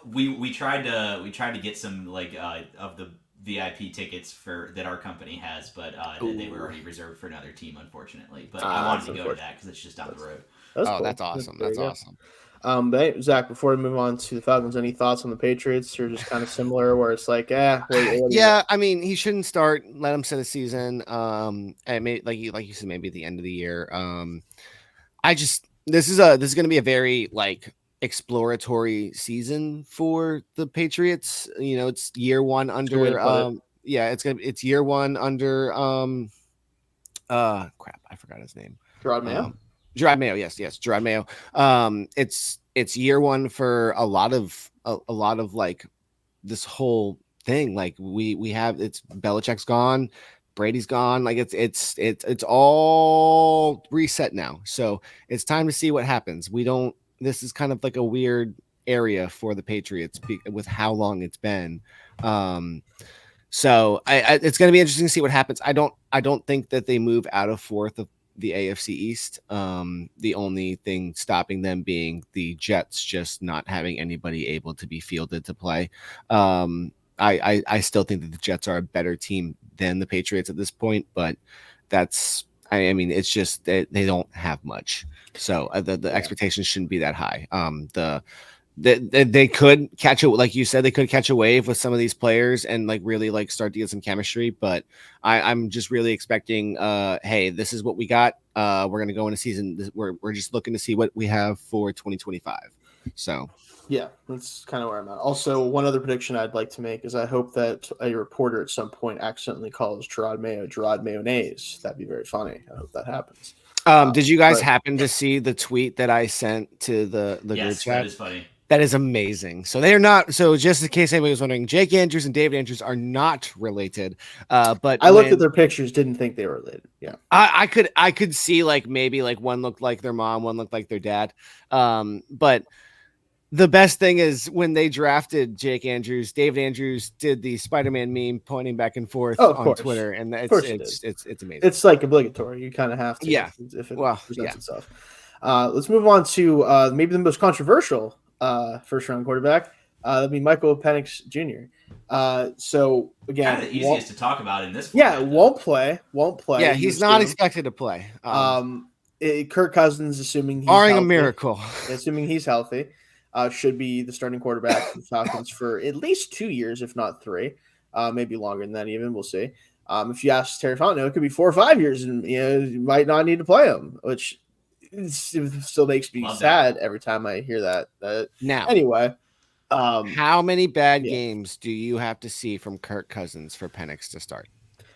We tried to get some like of the VIP tickets that our company has, but they were already reserved for another team, unfortunately. But I wanted to go to that because it's just down the road. Cool. That's awesome. That's awesome. But Zach, before we move on to the Falcons, any thoughts on the Patriots? Or just kind of similar, where it's like, I mean, he shouldn't start. Let him set a season. And maybe, like you said, maybe at the end of the year. This is going to be a very like exploratory season for the Patriots. You know, it's year one under. It's year one under. Crap, I forgot his name. Gerard Mayo. Gerard Mayo, yes, Gerard Mayo. It's year one for a lot of like this whole thing. Like we have it's Belichick's gone, Brady's gone. Like it's all reset now. So it's time to see what happens. This is kind of like a weird area for the Patriots with how long it's been. So it's going to be interesting to see what happens. I don't think that they move out of fourth of the AFC East. The only thing stopping them being the Jets just not having anybody able to be fielded to play. I still think that the Jets are a better team than the Patriots at this point, but it's just they don't have much. So the expectations shouldn't be that high. They could catch it, like you said, they could catch a wave with some of these players and like really like start to get some chemistry. But I'm just really expecting, hey, this is what we got. We're gonna go into season. We're just looking to see what we have for 2025. So Yeah, that's kind of where I'm at. Also, one other prediction I'd like to make is I hope that a reporter at some point accidentally calls Gerard Mayo Gerard Mayonnaise. That'd be very funny. I hope that happens. did you guys But happen to see the tweet that I sent to the group Yes, chat? that is funny. That is amazing. So they're not. So just in case anybody was wondering, Jake Andrews and David Andrews are not related. But I looked at their pictures, didn't think they were related. Yeah, I could see like maybe like one looked like their mom, one looked like their dad. But the best thing is when they drafted Jake Andrews, David Andrews did the Spider-Man meme pointing back and forth on Twitter, and it's amazing. It's like obligatory. You kind of have to, yeah, if it well, presents itself. Let's move on to maybe the most controversial first round quarterback. That'd be Michael Penix Jr. So again, Kind of the easiest to talk about in this. Yeah, format, won't play. Yeah, he's not expected to play. Kirk Cousins, assuming he's barring healthy, a miracle, assuming he's healthy, should be the starting quarterback for the Falcons for at least 2 years, if not 3, maybe longer than that. Even we'll see. If you ask Terry Fontenot, it could be 4 or 5 years, and you might not need to play him, which still makes me sad every time I hear that. Now, anyway, how many bad games do you have to see from Kirk Cousins for Penix to start?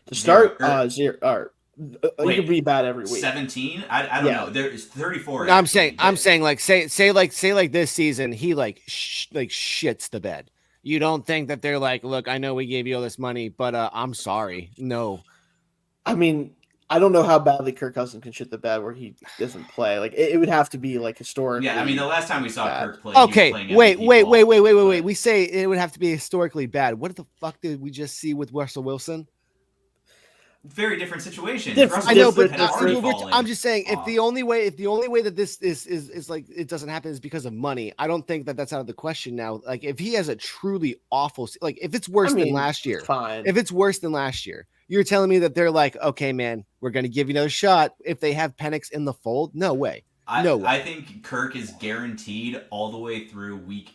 To start, 0. You could be bad every week. 17? I don't know. There's 34. No, I'm saying like say like this season he like shits the bed. You don't think that they're like, look, I know we gave you all this money, but I'm sorry. No. I mean, I don't know how badly Kirk Cousins can shit the bed where he doesn't play. Like it would have to be like historically. Yeah, I mean the last time we saw Kirk play. Okay, wait. We say it would have to be historically bad. What the fuck did we just see with Russell Wilson? Very different situation. I know, but I'm just saying if the only way that this is like it doesn't happen is because of money. I don't think that that's out of the question now. Like if he has a truly awful, like if it's worse than last year, fine. If it's worse than last year, you're telling me that they're like, okay, man, we're going to give you another shot. If they have Penix in the fold, no way. I think Kirk is guaranteed all the way through week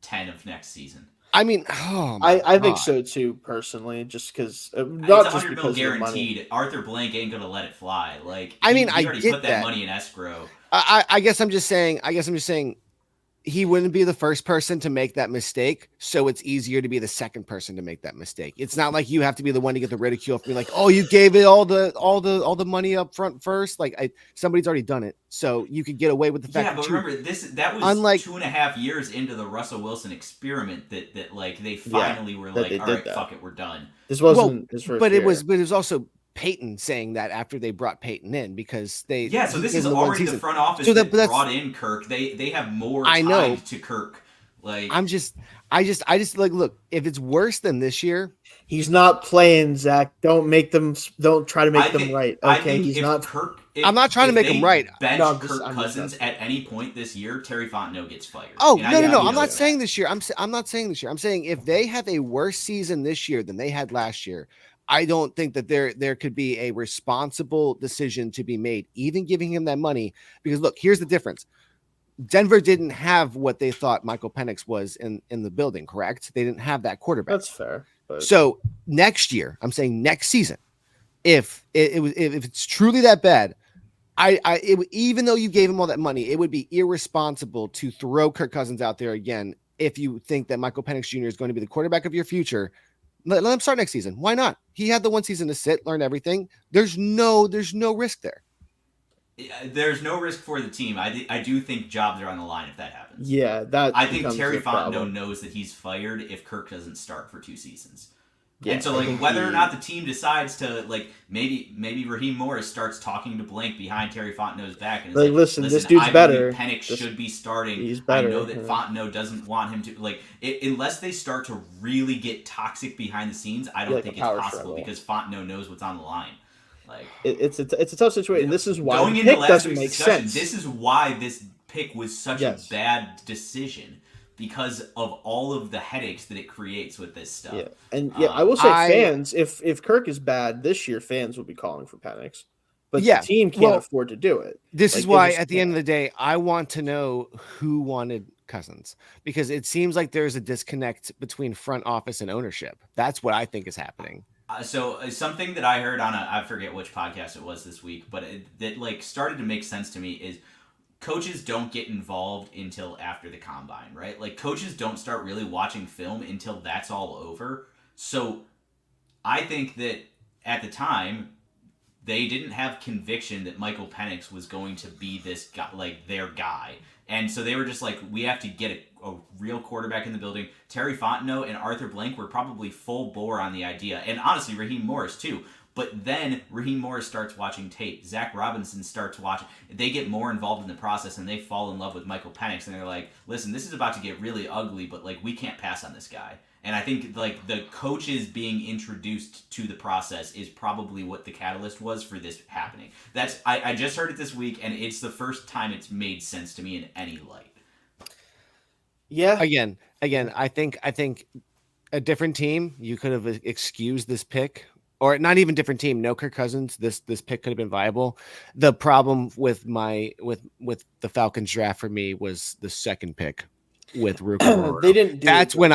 10 of next season. I mean, I think so too, personally, just because not just $100 million guaranteed. Arthur Blank ain't gonna let it fly. Like, he already put that money in escrow. I guess I'm just saying. He wouldn't be the first person to make that mistake, so it's easier to be the second person to make that mistake. It's not like you have to be the one to get the ridicule for being like, "Oh, you gave it all the money up front first." Like somebody's already done it, so you could get away with the fact. Yeah, but remember that was unlike 2.5 years into the Russell Wilson experiment that like they finally were like, "All right, fuck it, we're done." This wasn't his first year. It was also Peyton saying that after they brought Payton in because they so this is already the front office that brought in Kirk. They have more time to Kirk. Like I just like look, if it's worse than this year, he's not playing, Zach. Don't try to make them right. Okay, he's not Kirk. I'm not trying to make him right. Bench Kirk Cousins at any point this year, Terry Fontenot gets fired. Oh, no. I'm not saying this year. I'm not saying this year. I'm saying if they have a worse season this year than they had last year, I don't think that there could be a responsible decision to be made, even giving him that money. Because look, here's the difference. Denver didn't have what they thought Michael Penix was in the building, correct? They didn't have that quarterback. That's fair. But... So next year, I'm saying next season, if it's truly that bad, even though you gave him all that money, it would be irresponsible to throw Kirk Cousins out there again if you think that Michael Penix Jr. is going to be the quarterback of your future. Let him start next season. Why not? He had the one season to sit, learn everything. There's no risk there. There's no risk for the team. I do think jobs are on the line if that happens. Yeah, I think Terry Fontenot knows that he's fired if Kirk doesn't start for 2 seasons. Yeah, and so like whether or not the team decides to like maybe Raheem Morris starts talking to Blank behind Terry Fontenot's back and is like, listen, this dude's better. Penix should be starting. He's better. I know that Fontenot doesn't want him to unless they start to really get toxic behind the scenes. I don't think it's possible because Fontenot knows what's on the line. Like it's a tough situation. This is why going the into pick last doesn't week's make discussion, sense. This is why this pick was such a bad decision. Because of all of the headaches that it creates with this stuff. Yeah, and I will say, fans, if Kirk is bad this year, fans will be calling for Penix, but the team can't afford to do it. This is why, at the end of the day, I want to know who wanted Cousins because it seems like there's a disconnect between front office and ownership. That's what I think is happening. So something that I heard on I forget which podcast it was this week, but that like started to make sense to me is coaches don't get involved until after the combine, right? Like, coaches don't start really watching film until that's all over. So I think that at the time, they didn't have conviction that Michael Penix was going to be this guy, like their guy. And so they were just like, we have to get a real quarterback in the building. Terry Fontenot and Arthur Blank were probably full bore on the idea. And honestly, Raheem Morris too. But then Raheem Morris starts watching tape. Zach Robinson starts watching. They get more involved in the process, and they fall in love with Michael Penix. And they're like, listen, this is about to get really ugly, but like we can't pass on this guy. And I think like the coaches being introduced to the process is probably what the catalyst was for this happening. I just heard it this week, and it's the first time it's made sense to me in any light. Yeah. Again, I think a different team, you could have excused this pick, or not even different team. No Kirk Cousins. This pick could have been viable. The problem with the Falcons draft for me was the second pick with Ruka. They didn't do that's when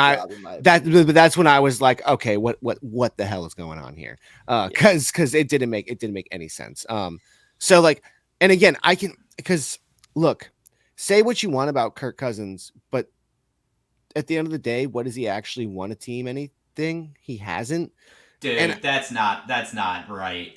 that's when I was like, okay, what the hell is going on here? Because it didn't make any sense. So like, and again, because look, say what you want about Kirk Cousins, but at the end of the day, what does he actually won a team anything? He hasn't. Dude, and that's not right.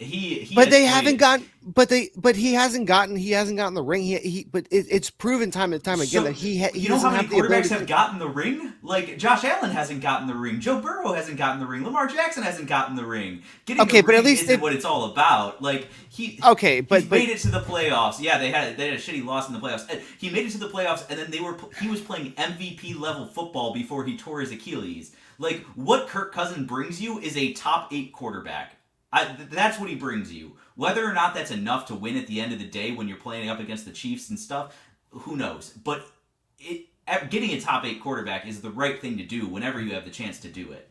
But they haven't gotten. But he hasn't gotten the ring. But it's proven time and time again that he. You know how many quarterbacks have gotten the ring? Like Josh Allen hasn't gotten the ring. Joe Burrow hasn't gotten the ring. Lamar Jackson hasn't gotten the ring. Getting the ring at least isn't what it's all about. Like he made it to the playoffs. Yeah, they had a shitty loss in the playoffs. He made it to the playoffs, and then he was playing MVP level football before he tore his Achilles. Like, what Kirk Cousins brings you is a top 8 quarterback. That's what he brings you. Whether or not that's enough to win at the end of the day when you're playing up against the Chiefs and stuff, who knows? But getting a top 8 quarterback is the right thing to do whenever you have the chance to do it.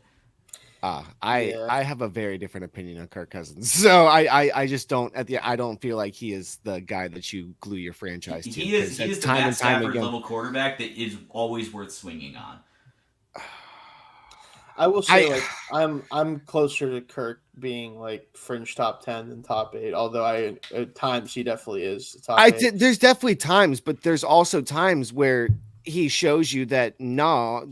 I have a very different opinion on Kirk Cousins. So I just don't I don't feel like he is the guy that you glue your franchise to. He is the Matt Stafford level quarterback that is always worth swinging on. I will say, I'm closer to Kirk being like fringe top 10 than top 8. Although at times he definitely is top 8. There's definitely times, but there's also times where he shows you that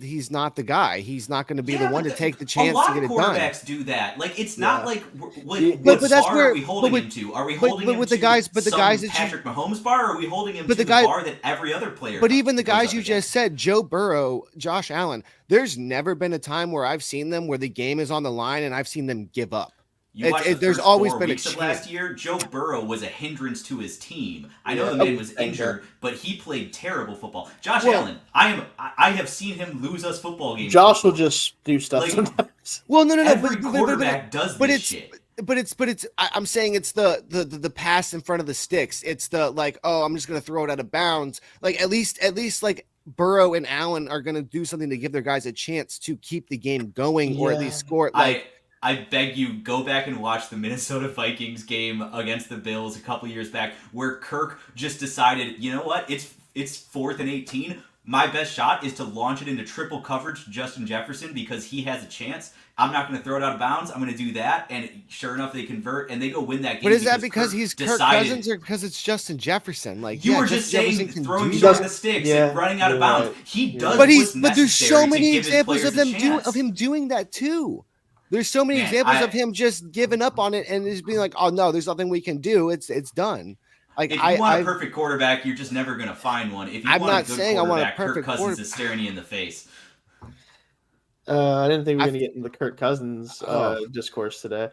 he's not the guy. He's not going to be the one to take the chance to get it done. A lot of quarterbacks do that. Like it's not like what that's bar where, are we holding him to? Are we holding him with to the guys? But the guys that Patrick Mahomes bar? Or are we holding him to the bar that every other player? But even the guys you just said, Joe Burrow, Josh Allen. There's never been a time where I've seen them where the game is on the line and I've seen them give up. There's always been a chance. Last year, Joe Burrow was a hindrance to his team. I know the man was injured, but he played terrible football. Josh Allen, I have seen him lose us football games. Josh will just do stuff sometimes. Well, no. Every quarterback does this shit. But it's. I'm saying it's the pass in front of the sticks. It's the like, oh, I'm just gonna throw it out of bounds. Like at least like Burrow and Allen are gonna do something to give their guys a chance to keep the game going or at least score it. I beg you, go back and watch the Minnesota Vikings game against the Bills a couple years back where Kirk just decided, you know what, it's 4th and 18. My best shot is to launch it into triple coverage to Justin Jefferson because he has a chance. I'm not going to throw it out of bounds. I'm going to do that. And sure enough, they convert and they go win that game. But is that because he's Kirk Cousins or because it's Justin Jefferson? Like you were just saying throwing short the sticks and running out of bounds. He does but there's so many examples of him doing that too. There's so many examples of him just giving up on it and just being like, "Oh no, there's nothing we can do. It's done." Like if you want a perfect quarterback, you're just never going to find one. If you want a good quarterback, Kirk Cousins is staring you in the face. I didn't think we were going to get into the Kirk Cousins discourse today.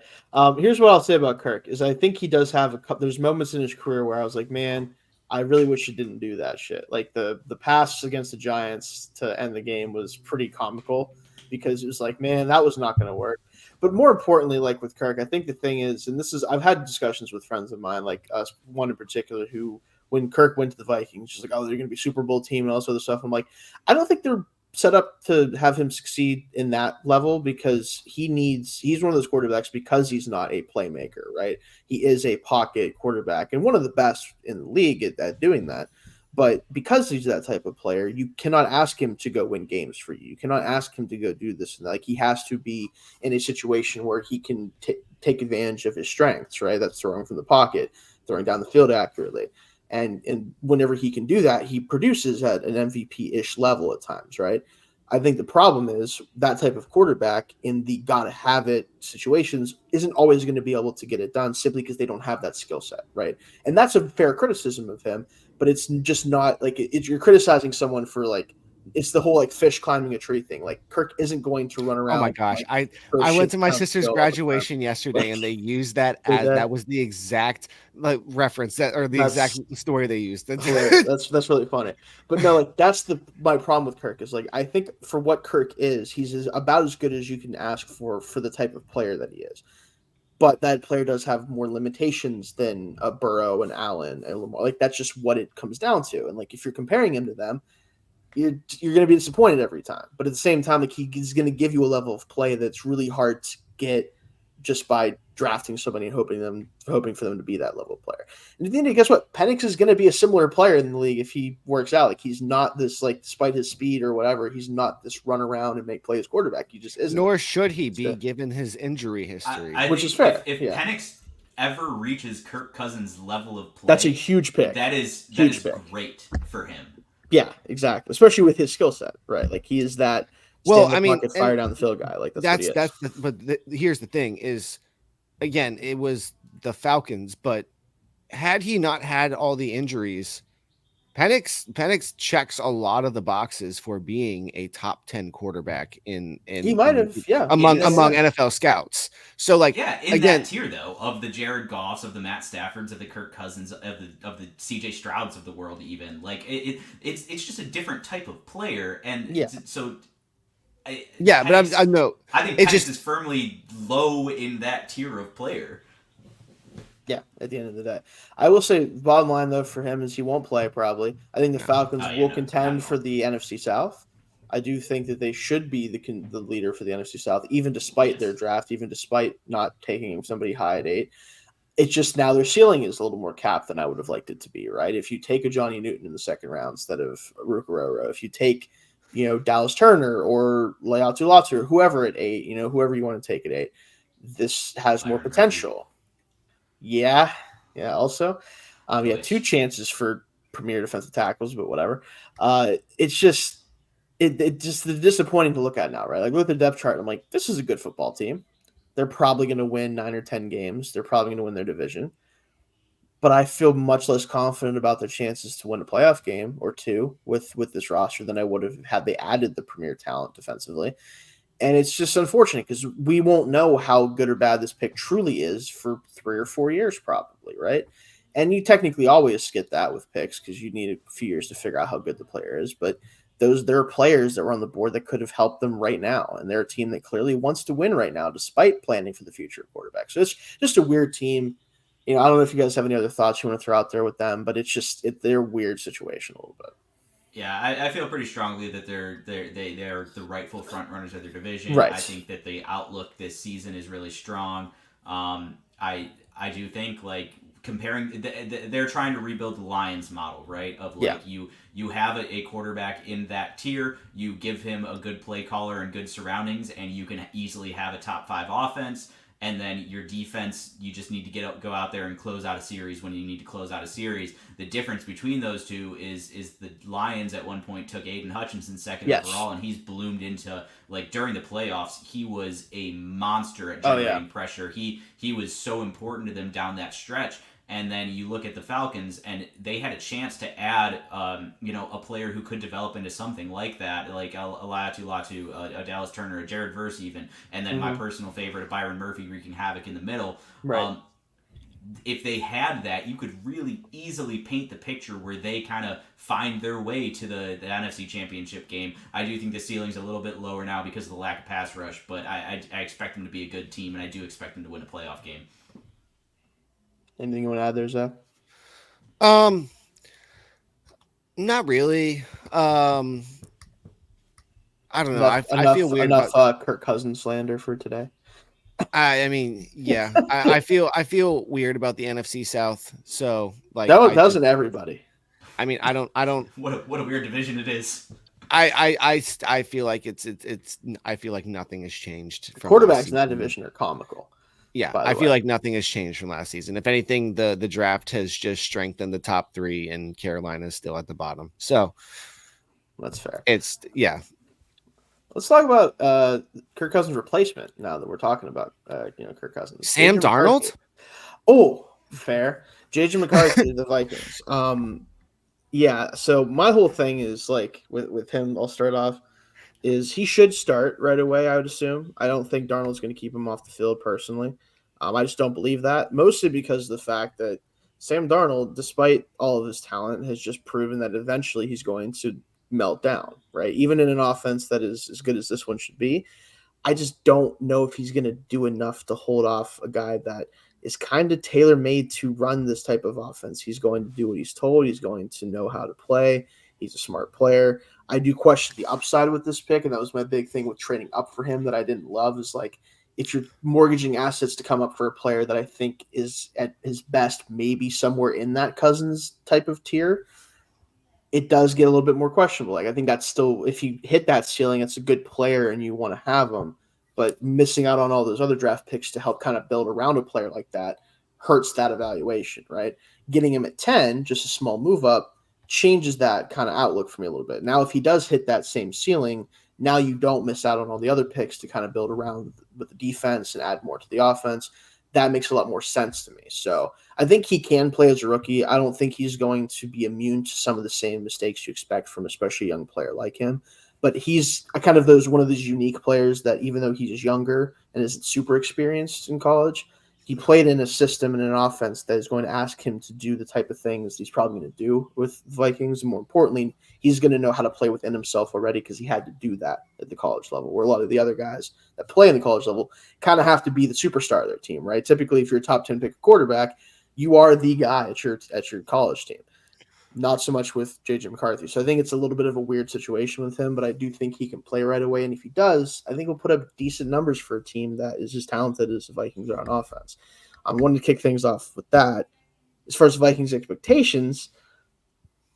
Here's what I'll say about Kirk is I think he does have there's moments in his career where I was like, man, I really wish he didn't do that shit. Like the pass against the Giants to end the game was pretty comical. Because it was like, man, that was not going to work. But more importantly, like with Kirk, I think the thing is, and I've had discussions with friends of mine, like one in particular, who when Kirk went to the Vikings, just like, oh, they're going to be Super Bowl team and all this other stuff. I'm like, I don't think they're set up to have him succeed in that level because he's one of those quarterbacks because he's not a playmaker, right? He is a pocket quarterback and one of the best in the league at doing that. But because he's that type of player, you cannot ask him to go win games for you. You cannot ask him to go do this and that. Like he has to be in a situation where he can take advantage of his strengths, right? That's throwing from the pocket, throwing down the field accurately. And whenever he can do that, he produces at an MVP-ish level at times, right? I think the problem is that type of quarterback in the gotta have it situations isn't always going to be able to get it done simply because they don't have that skill set, right? And that's a fair criticism of him, but it's just not like you're criticizing someone for like it's the whole like fish climbing a tree thing. Like Kirk isn't going to run Oh around. my gosh. Like, I went shit to my down sister's skill all the time. graduation yesterday and they used that Did as that was the exact like reference that or the exact story they used. That's really funny. But no, like that's my problem with Kirk is like I think for what Kirk is, he's about as good as you can ask for the type of player that he is. But that player does have more limitations than a Burrow and Allen and Lamar. Like that's just what it comes down to. And like if you're comparing him to them, you're going to be disappointed every time. But at the same time, like he's going to give you a level of play that's really hard to get just by drafting somebody and hoping for them to be that level of player. And at the end of the day, guess what? Penix is going to be a similar player in the league if he works out. Like he's not this like despite his speed or whatever, he's not this run around and make plays quarterback. He just isn't. Nor should he be given his injury history, which is fair. If Penix ever reaches Kirk Cousins' level of play, that's a huge pick. That is great for him. Yeah, exactly. Especially with his skill set, right? Like he is that. Fire down the field guy. Like here's the thing: is again, it was the Falcons, but had he not had all the injuries, Penix checks a lot of the boxes for being a top 10 quarterback in he might have among NFL scouts. So like that tier though of the Jared Goffs, of the Matt Staffords, of the Kirk Cousins, of the CJ Strouds of the world, even like it's just a different type of player, and so. I think Penix is firmly low in that tier of player. Yeah, at the end of the day. I will say, bottom line, though, for him is he won't play, probably. I think the Falcons will contend for the NFC South. I do think that they should be the leader for the NFC South, even despite their draft, even despite not taking somebody high at 8. It's just now their ceiling is a little more capped than I would have liked it to be, right? If you take a Johnny Newton in the second round instead of Rukaroro, if you take, Dallas Turner or Leatu Latu or whoever at 8, whoever you want to take at 8, this has more potential. Yeah. Also, yeah, 2 chances for premier defensive tackles, but whatever. It's just it's disappointing to look at now, right? Like look at the depth chart. And I'm like, this is a good football team. They're probably going to win 9 or 10 games. They're probably going to win their division. But I feel much less confident about their chances to win a playoff game or 2 with this roster than I would have had they added the premier talent defensively. And it's just unfortunate because we won't know how good or bad this pick truly is for 3 or 4 years probably, right? And you technically always get that with picks because you need a few years to figure out how good the player is. But there are players that were on the board that could have helped them right now. And they're a team that clearly wants to win right now despite planning for the future quarterback. So it's just a weird team. I don't know if you guys have any other thoughts you want to throw out there with them, but it's just they're a weird situation a little bit. Yeah, I feel pretty strongly that they're the rightful front runners of their division. Right. I think that the outlook this season is really strong. I do think like comparing, they're trying to rebuild the Lions model, right? Of like you have a quarterback in that tier, you give him a good play caller and good surroundings, and you can easily have a top 5 offense. And then your defense, you just need to go out there and close out a series when you need to close out a series. The difference between those two is the Lions at one point took Aiden Hutchinson second overall, and he's bloomed into, like, during the playoffs, he was a monster at generating pressure. He was so important to them down that stretch. And then you look at the Falcons, and they had a chance to add, a player who could develop into something like that, like a Latu, a Dallas Turner, a Jared Verse even, and then my personal favorite, Byron Murphy, wreaking havoc in the middle. Right. If they had that, you could really easily paint the picture where they kind of find their way to the NFC Championship game. I do think the ceiling's a little bit lower now because of the lack of pass rush, but I expect them to be a good team, and I do expect them to win a playoff game. Anything you want to add there, Zach? Not really. I don't know. I feel weird enough Kirk Cousins slander for today. I mean, yeah. I feel weird about the NFC South. So like that wasn't everybody. I mean, I don't. What a weird division it is. I feel like it's I feel like nothing has changed. Quarterbacks in that division are comical. Yeah, by I the feel way. like nothing has changed from last season. If anything, the draft has just strengthened the top 3, and Carolina is still at the bottom. So That's fair. it's Let's talk about Kirk Cousins' replacement now that we're talking about Kirk Cousins. Sam JJ McCarthy. Darnold. Oh, fair. JJ McCarthy, the Vikings. Yeah, so my whole thing is like with him, I'll start off, is he should start right away, I would assume. I don't think Darnold's going to keep him off the field personally. I just don't believe that, mostly because of the fact that Sam Darnold, despite all of his talent, has just proven that eventually he's going to melt down, right? Even in an offense that is as good as this one should be, I just don't know if he's going to do enough to hold off a guy that is kind of tailor made to run this type of offense. He's going to do what he's told. He's going to know how to play. He's a smart player. I do question the upside with this pick, and that was my big thing with trading up for him that I didn't love. Is like if you're mortgaging assets to come up for a player that I think is at his best, maybe somewhere in that Cousins type of tier, it does get a little bit more questionable. Like I think that's still, if you hit that ceiling, it's a good player and you want to have him, but missing out on all those other draft picks to help kind of build around a player like that hurts that evaluation, right? Getting him at 10, just a small move up, changes that kind of outlook for me a little bit. Now, if he does hit that same ceiling, now you don't miss out on all the other picks to kind of build around with the defense and add more to the offense. That makes a lot more sense to me. So I think he can play as a rookie. I don't think he's going to be immune to some of the same mistakes you expect from especially a young player like him. But he's kind of one of those unique players that even though he's younger and isn't super experienced in college, he played in a system and an offense that is going to ask him to do the type of things he's probably going to do with Vikings. And more importantly, he's going to know how to play within himself already because he had to do that at the college level, where a lot of the other guys that play in the college level kind of have to be the superstar of their team, right? Typically, if you're a top 10 pick quarterback, you are the guy at your college team. Not so much with JJ McCarthy. So I think it's a little bit of a weird situation with him, but I do think he can play right away. And if he does, I think he'll put up decent numbers for a team that is as talented as the Vikings are on offense. I wanted to kick things off with that. As far as Vikings expectations,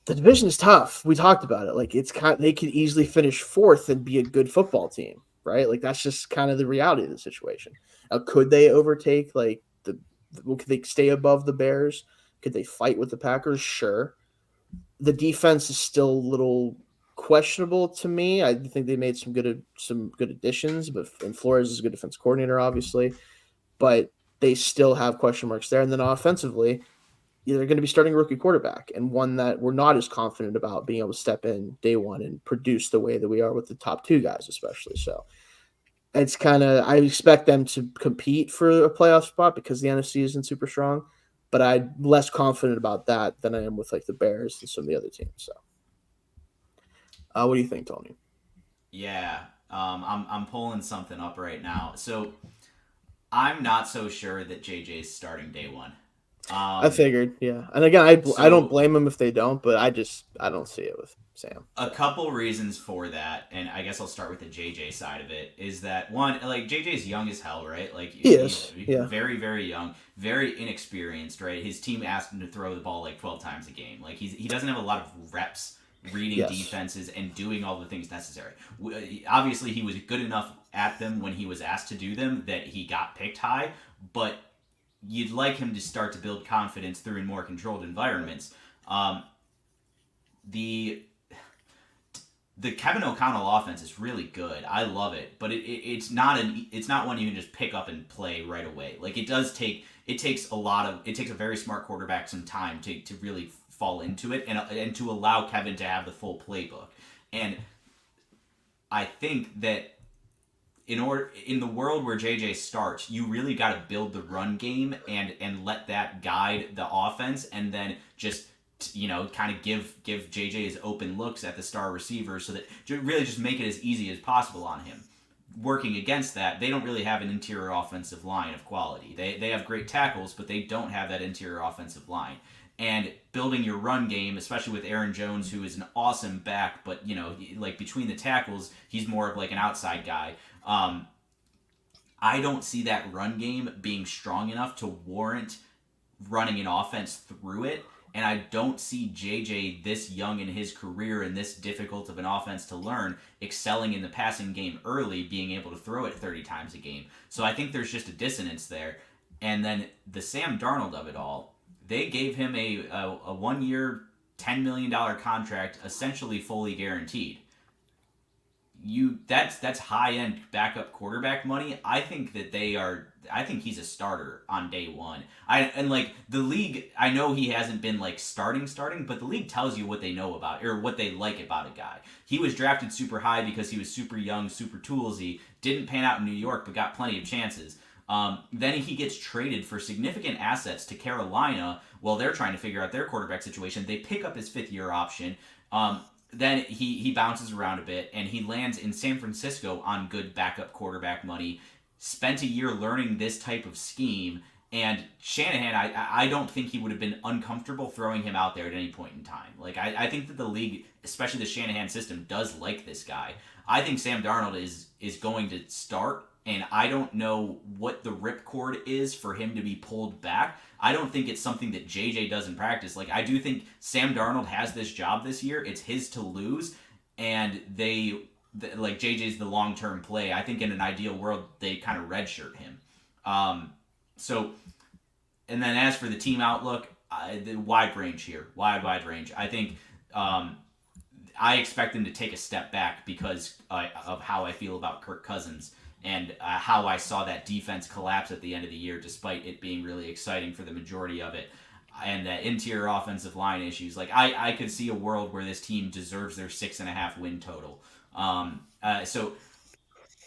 the division is tough. We talked about it. Like they could easily finish 4th and be a good football team, right? Like that's just kind of the reality of the situation. Now, could they overtake could they stay above the Bears? Could they fight with the Packers? Sure. The defense is still a little questionable to me. I think they made some good additions, and Flores is a good defense coordinator, obviously, but they still have question marks there. And then offensively, they're going to be starting a rookie quarterback and one that we're not as confident about being able to step in day one and produce the way that we are with the top 2 guys, especially. So it's I expect them to compete for a playoff spot because the NFC isn't super strong, but I'm less confident about that than I am with like the Bears and some of the other teams. So, what do you think, Tony? Yeah, I'm pulling something up right now. So I'm not so sure that JJ's starting day one. I figured, yeah. And again, I don't blame them if they don't, but I don't see it with Sam. A couple reasons for that, and I guess I'll start with the JJ side of it, is that one, like JJ's young as hell, right? Like he's very, very young, very inexperienced, right? His team asked him to throw the ball like 12 times a game. Like he doesn't have a lot of reps reading defenses and doing all the things necessary. Obviously, he was good enough at them when he was asked to do them that he got picked high, but you'd like him to start to build confidence through in more controlled environments. The Kevin O'Connell offense is really good. I love it, but it's not one you can just pick up and play right away. Like it takes a very smart quarterback some time to really fall into it and to allow Kevin to have the full playbook. And I think that in the world where JJ starts, you really got to build the run game and let that guide the offense, and then just kind of give JJ his open looks at the star receiver, so that really just make it as easy as possible on him. Working against that, they don't really have an interior offensive line of quality. They have great tackles, but they don't have that interior offensive line. And building your run game, especially with Aaron Jones, who is an awesome back, but like between the tackles, he's more of like an outside guy. I don't see that run game being strong enough to warrant running an offense through it. And I don't see JJ this young in his career and this difficult of an offense to learn, excelling in the passing game early, being able to throw it 30 times a game. So I think there's just a dissonance there. And then the Sam Darnold of it all, they gave him a 1 year, $10 million contract, essentially fully guaranteed. That's high end backup quarterback money. I think that they are. I think he's a starter on day one. And like the league, I know he hasn't been like starting, but the league tells you what they know about or what they like about a guy. He was drafted super high because he was super young, super toolsy. Didn't pan out in New York, but got plenty of chances. Then he gets traded for significant assets to Carolina while they're trying to figure out their quarterback situation. They pick up his 5th-year option. Then he bounces around a bit and he lands in San Francisco on good backup quarterback money. Spent a year learning this type of scheme, and Shanahan, I don't think he would have been uncomfortable throwing him out there at any point in time. Like I think that the league, especially the Shanahan system, does like this guy. I think Sam Darnold is going to start, and I don't know what the ripcord is for him to be pulled back. I don't think it's something that JJ does in practice. Like, I do think Sam Darnold has this job this year. It's his to lose, and like, JJ's the long-term play. I think in an ideal world, they kind of redshirt him. And then as for the team outlook, the wide range here. Wide range. I think I expect them to take a step back because of how I feel about Kirk Cousins. And how I saw that defense collapse at the end of the year, despite it being really exciting for the majority of it, and that interior offensive line issues. Like I could see a world where this team deserves their 6.5 win total. So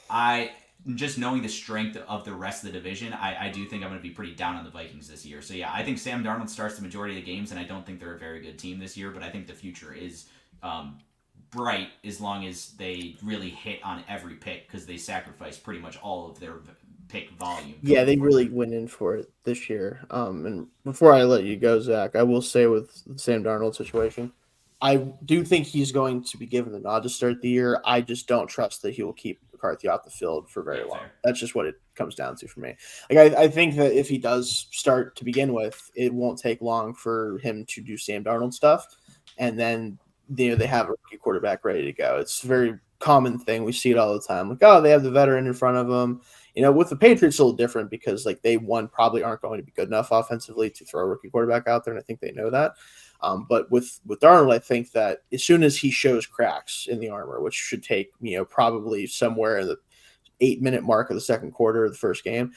I just knowing the strength of the rest of the division, I do think I'm going to be pretty down on the Vikings this year. So yeah, I think Sam Darnold starts the majority of the games, and I don't think they're a very good team this year. But I think the future is bright as long as they really hit on every pick, because they sacrificed pretty much all of their pick volume. Yeah, they really went in for it this year. And before I let you go, Zach, I will say with the Sam Darnold situation, I do think he's going to be given the nod to start the year. I just don't trust that he will keep McCarthy off the field for very long. Fair. That's just what it comes down to for me. Like I think that if he does start to begin with, it won't take long for him to do Sam Darnold stuff, and then they have a rookie quarterback ready to go. It's a very common thing. We see it all the time. Like, oh, they have the veteran in front of them. With the Patriots, a little different because like they probably aren't going to be good enough offensively to throw a rookie quarterback out there, and I think they know that. But with Darnold, I think that as soon as he shows cracks in the armor, which should take probably somewhere in the 8-minute mark of the second quarter of the first game,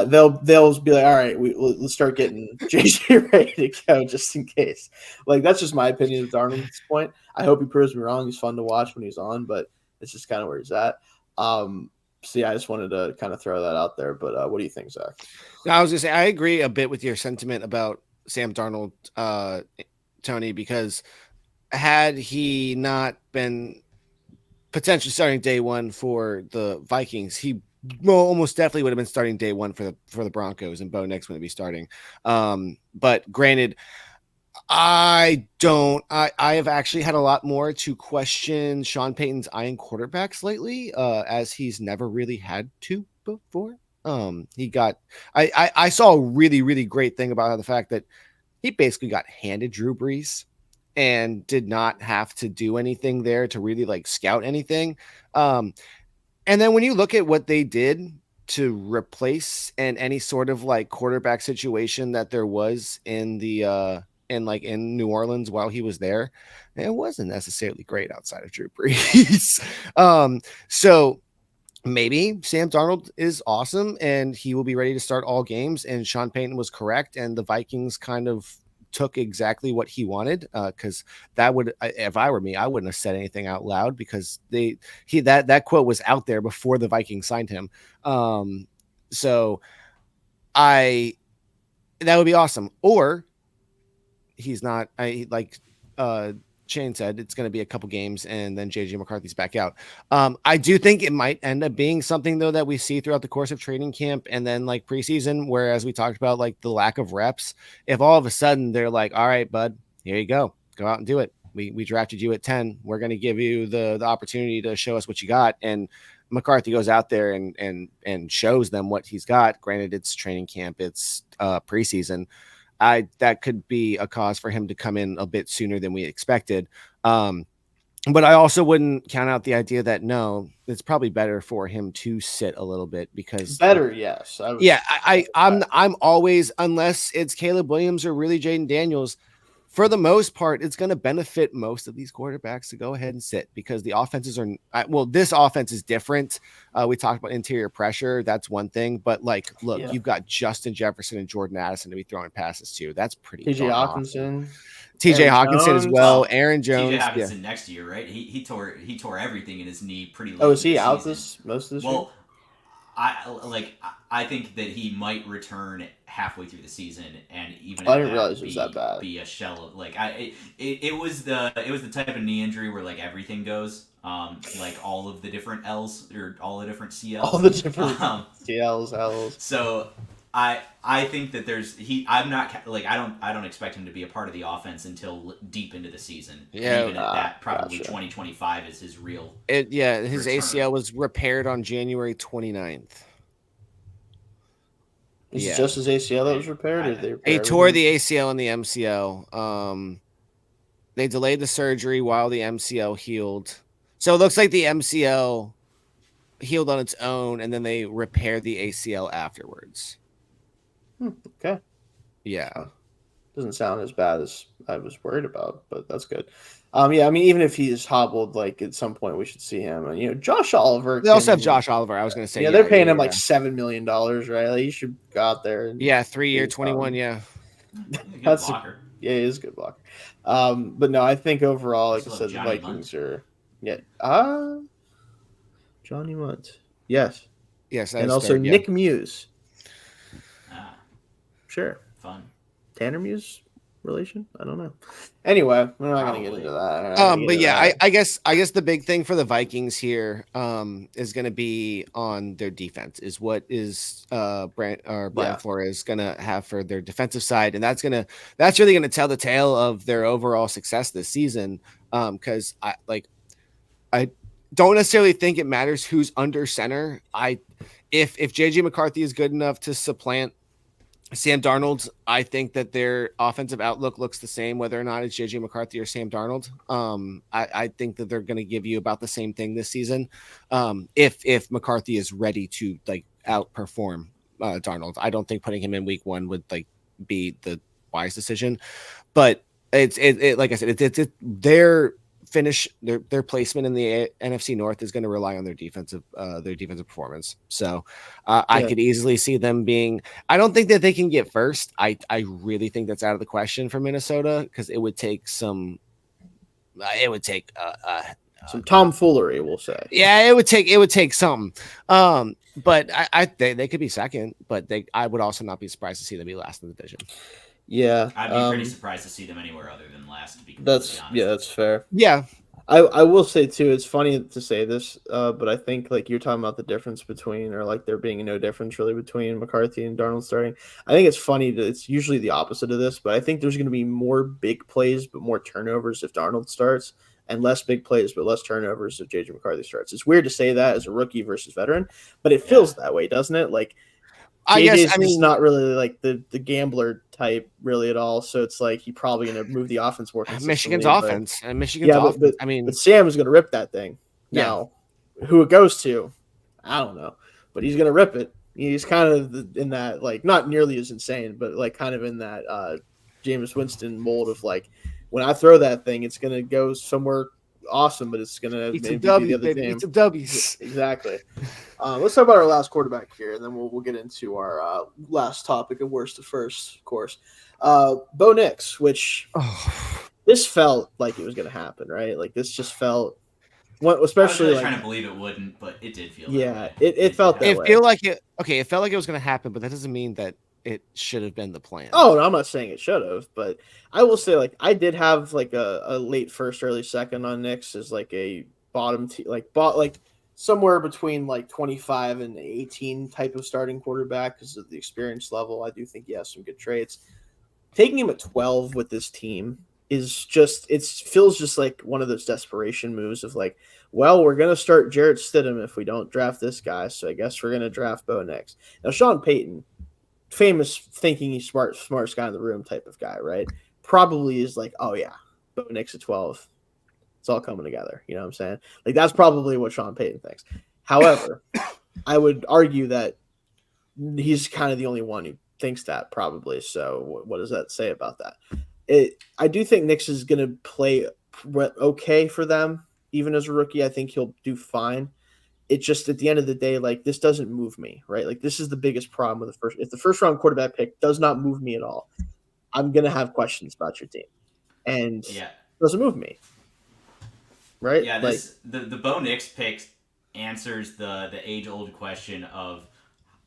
they'll be like, all right, let's start getting JJ ready to go just in case. Like, that's just my opinion of Darnold at this point. I hope he proves me wrong. He's fun to watch when he's on, but it's just kind of where he's at. So yeah, I just wanted to kind of throw that out there. But what do you think, Zach? No, I was gonna say I agree a bit with your sentiment about Sam Darnold, Tony, because had he not been potentially starting day one for the Vikings, he almost definitely would have been starting day one for the Broncos, and Bo Nix wouldn't be starting. But granted, I have actually had a lot more to question Sean Payton's eyeing quarterbacks lately, as he's never really had to before. I saw a really, really great thing about the fact that he basically got handed Drew Brees and did not have to do anything there to really like scout anything. And then when you look at what they did to replace any sort of like quarterback situation that there was in the in New Orleans while he was there, it wasn't necessarily great outside of Drew Brees. So maybe Sam Darnold is awesome and he will be ready to start all games, and Sean Payton was correct, and the Vikings kind of took exactly what he wanted, because that would, if I were me, I wouldn't have said anything out loud, because that quote was out there before the Vikings signed him. So that would be awesome. Or he's not. Shane said, it's going to be a couple games and then JJ McCarthy's back out. I do think it might end up being something though that we see throughout the course of training camp and then like preseason, whereas we talked about like the lack of reps. If all of a sudden they're like, all right, bud, here you go out and do it. We drafted you at 10. We're going to give you the opportunity to show us what you got. And McCarthy goes out there and shows them what he's got. Granted, it's training camp, it's preseason. That could be a cause for him to come in a bit sooner than we expected. But I also wouldn't count out the idea that no, it's probably better for him to sit a little bit because Better, yes. I'm always, unless it's Caleb Williams or really Jaden Daniels, for the most part, it's going to benefit most of these quarterbacks to go ahead and sit because the offenses are this offense is different. We talked about interior pressure. That's one thing. But like, look, you've got Justin Jefferson and Jordan Addison to be throwing passes to. That's pretty TJ darn Hawkinson. awesome. TJ Hawkinson Jones. as well. Aaron Jones. TJ Hawkinson next year, right? He tore everything in his knee pretty late. Oh, is he out season. most of this year? I think that he might return halfway through the season, and even I didn't realize it was that bad. Be a shell of it was the type of knee injury where like everything goes, like all of the different L's or all the different CLs, all the different CLs, L's. So I think that I'm not like I don't expect him to be a part of the offense until deep into the season. Yeah, and even at that, probably 2025 is his real. His return. ACL was repaired on January 29th. Is it just his ACL that was repaired? Or did they repair he tore the ACL and the MCL. They delayed the surgery while the MCL healed. So it looks like the MCL healed on its own, and then they repaired the ACL afterwards. Okay. Yeah. Doesn't sound as bad as I was worried about, but that's good. Yeah, I mean, even if he's hobbled, like at some point we should see him. And, Josh Oliver. They also have Josh Oliver. I was going to say. Yeah, they're paying him like $7 million, right? Like, he should go out there. And 3-year, 21. Yeah. That's blocker. He is a good blocker. But no, I think overall, like I said, the Vikings are. Yeah. Johnny Munt. Yes. And also Nick Muse. Sure. Fun. Tanner Muse relation? I don't know. Anyway, we're not going to get into that. But yeah, I guess the big thing for the Vikings here is going to be on their defense. Is what is Brian Flores going to have for their defensive side, and that's really going to tell the tale of their overall success this season. Because I don't necessarily think it matters who's under center. If JJ McCarthy is good enough to supplant Sam Darnold, I think that their offensive outlook looks the same, whether or not it's JJ McCarthy or Sam Darnold. I think that they're going to give you about the same thing this season. If McCarthy is ready to outperform Darnold, I don't think putting him in week 1 would be the wise decision. But it's like I said, it's their finish, their placement in the NFC North is going to rely on their defensive performance. So I could easily see them being. I don't think that they can get first. I really think that's out of the question for Minnesota because it would take some. It would take some tomfoolery, we'll say. Yeah, it would take some. But they could be second, but I would also not be surprised to see them be last in the division. Yeah, I'd be pretty surprised to see them anywhere other than last. To be that's honest. That's fair. Yeah, I will say too. It's funny to say this, but I think you're talking about the difference between, or there being no difference really between McCarthy and Darnold starting. I think it's funny that it's usually the opposite of this, but I think there's going to be more big plays but more turnovers if Darnold starts, and less big plays but less turnovers if JJ McCarthy starts. It's weird to say that as a rookie versus veteran, but it feels that way, doesn't it? JJ's not really the gambler type really at all. So it's he probably going to move the offense more consistently. Michigan's offense. But Sam is going to rip that thing. Now, who it goes to, I don't know, but he's going to rip it. He's kind of in that not nearly as insane, but kind of in that Jameis Winston mold of when I throw that thing, it's going to go somewhere awesome, but it's going to maybe be the other team. It's a W's. Exactly. Let's talk about our last quarterback here, and then we'll get into our last topic of worst to first, of course. Bo Nix, which this felt like it was going to happen, right? This just felt, especially I was really trying to believe it wouldn't, but it did feel. Yeah, it felt that way. It felt like it was going to happen, but that doesn't mean that it should have been the plan. Oh, no, I'm not saying it should have, but I will say I did have a late first, early second on Nix as a bottom somewhere between 25 and 18 type of starting quarterback because of the experience level. I do think he has some good traits. Taking him at 12 with this team is just, it feels just like one of those desperation moves of we're going to start Jarrett Stidham if we don't draft this guy. So I guess we're going to draft Bo Nix. Now, Sean Payton, famous thinking he's smartest guy in the room type of guy, right? Probably is oh yeah, Bo Nix at 12. It's all coming together. You know what I'm saying? Like that's probably what Sean Payton thinks. However, I would argue that he's kind of the only one who thinks that probably. So what does that say about that? I do think Nix is going to play okay for them, even as a rookie. I think he'll do fine. It just at the end of the day, like this doesn't move me, right? Like this is the biggest problem with if the first round quarterback pick does not move me at all, I'm gonna have questions about your team, and it doesn't move me, right? Yeah, the Bo Nix pick answers the age old question of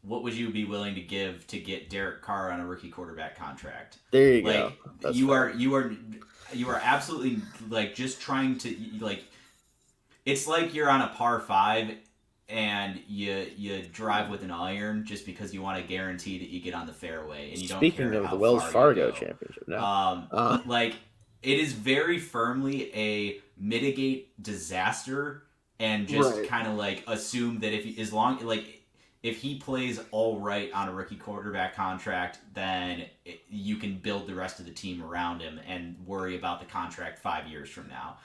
what would you be willing to give to get Derek Carr on a rookie quarterback contract? There you go. That's you are absolutely like just trying to like. It's like you're on a par 5 and you drive with an iron just because you want to guarantee that you get on the fairway and you don't care how far you go. Speaking of the Wells Fargo Championship, but like it is very firmly a mitigate disaster and just kind of like assume that if he plays all right on a rookie quarterback contract, then you can build the rest of the team around him and worry about the contract 5 years from now.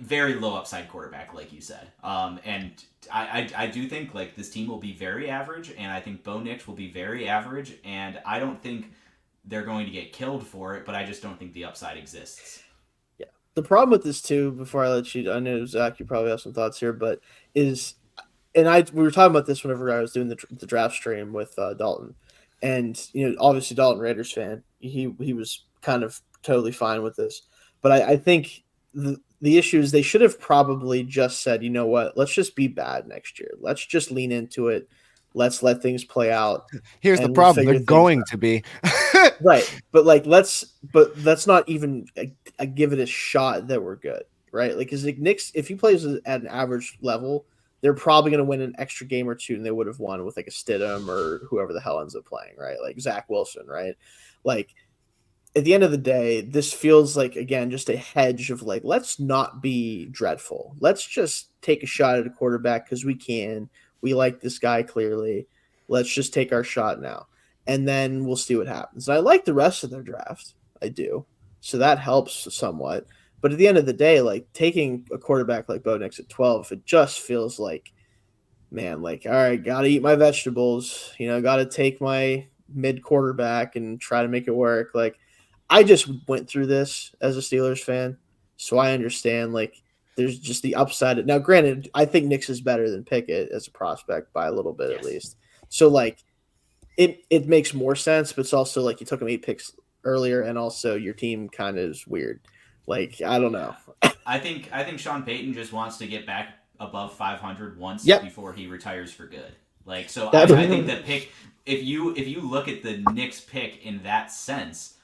Very low upside quarterback, like you said. And I do think like this team will be very average, and I think Bo Nix will be very average, and I don't think they're going to get killed for it, but I just don't think the upside exists. Yeah. The problem with this too, before I let you, I know Zach, you probably have some thoughts here, but we were talking about this whenever I was doing the draft stream with Dalton, and obviously Dalton Raiders fan, he was kind of totally fine with this, but I think the issue is they should have probably just said, you know what, let's just be bad next year. Let's just lean into it. Let's let things play out. Here's the problem. They're going to be. Right. But let's not even give it a shot that we're good. Right. Like, because Knicks, if he plays at an average level, they're probably going to win an extra game or two, and they would have won with like a Stidham or whoever the hell ends up playing. Right. Like Zach Wilson. Right. Like, at the end of the day, this feels like, again, just a hedge of like, let's not be dreadful. Let's just take a shot at a quarterback because we can. We like this guy clearly. Let's just take our shot now. And then we'll see what happens. And I like the rest of their draft. I do. So that helps somewhat. But at the end of the day, like taking a quarterback like Bo Nix at 12, it just feels like, man, like, all right, got to eat my vegetables. Got to take my mid quarterback and try to make it work. Like, I just went through this as a Steelers fan, so I understand, like, there's just the upside. Now, granted, I think Nix is better than Pickett as a prospect by a little bit at least. So, like, it makes more sense, but it's also, like, you took him 8 picks earlier, and also your team kind of is weird. Like, I don't know. I think Sean Payton just wants to get back above 500 once before he retires for good. Like, so I think that pick, if you look at the Knicks pick in that sense,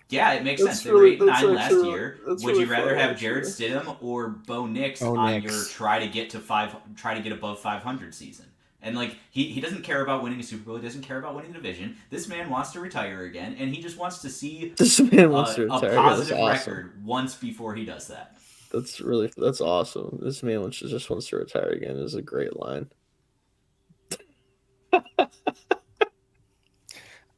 yeah, it makes sense. They were 8-9 last year. Would you rather have Jarrett Stidham or Bo Nix on your try to get above 500 season? And like he doesn't care about winning a Super Bowl. He doesn't care about winning the division. This man wants to retire again, and he just wants to see a positive record once before he does that. That's awesome. This man just wants to retire again is a great line.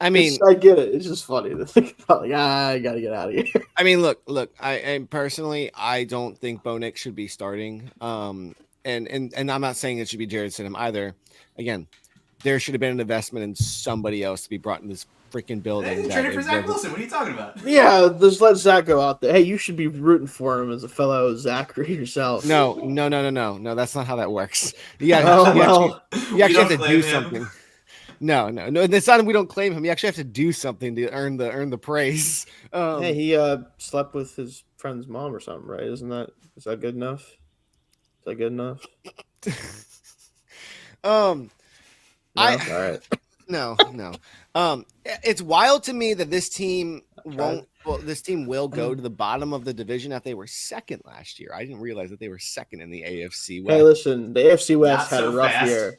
I mean, I get it. It's just funny to think about. Like, I got to get out of here. I mean, look. I personally, I don't think Bo Nix should be starting. And I'm not saying it should be Jarrett Stidham either. Again, there should have been an investment in somebody else to be brought in this freaking building. They traded for Zach Wilson. What are you talking about? Yeah, just let Zach go out there. Hey, you should be rooting for him as a fellow Zachary yourself. No. That's not how that works. You actually have to do something. No. It's not. We don't claim him. You actually have to do something to earn the praise. Hey, he slept with his friend's mom or something, right? Is that good enough? Is that good enough? No? All right. No. It's wild to me that this team won't. Well, this team will go to the bottom of the division if they were second last year. I didn't realize that they were second in the AFC West. Hey, listen, the AFC West had a rough year.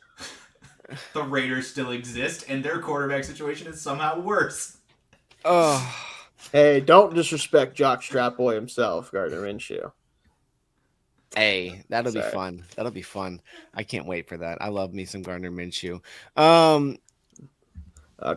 The Raiders still exist, and their quarterback situation is somehow worse. Oh, hey, don't disrespect Jock Strapboy himself, Gardner Minshew. Hey, that'll be fun. That'll be fun. I can't wait for that. I love me some Gardner Minshew.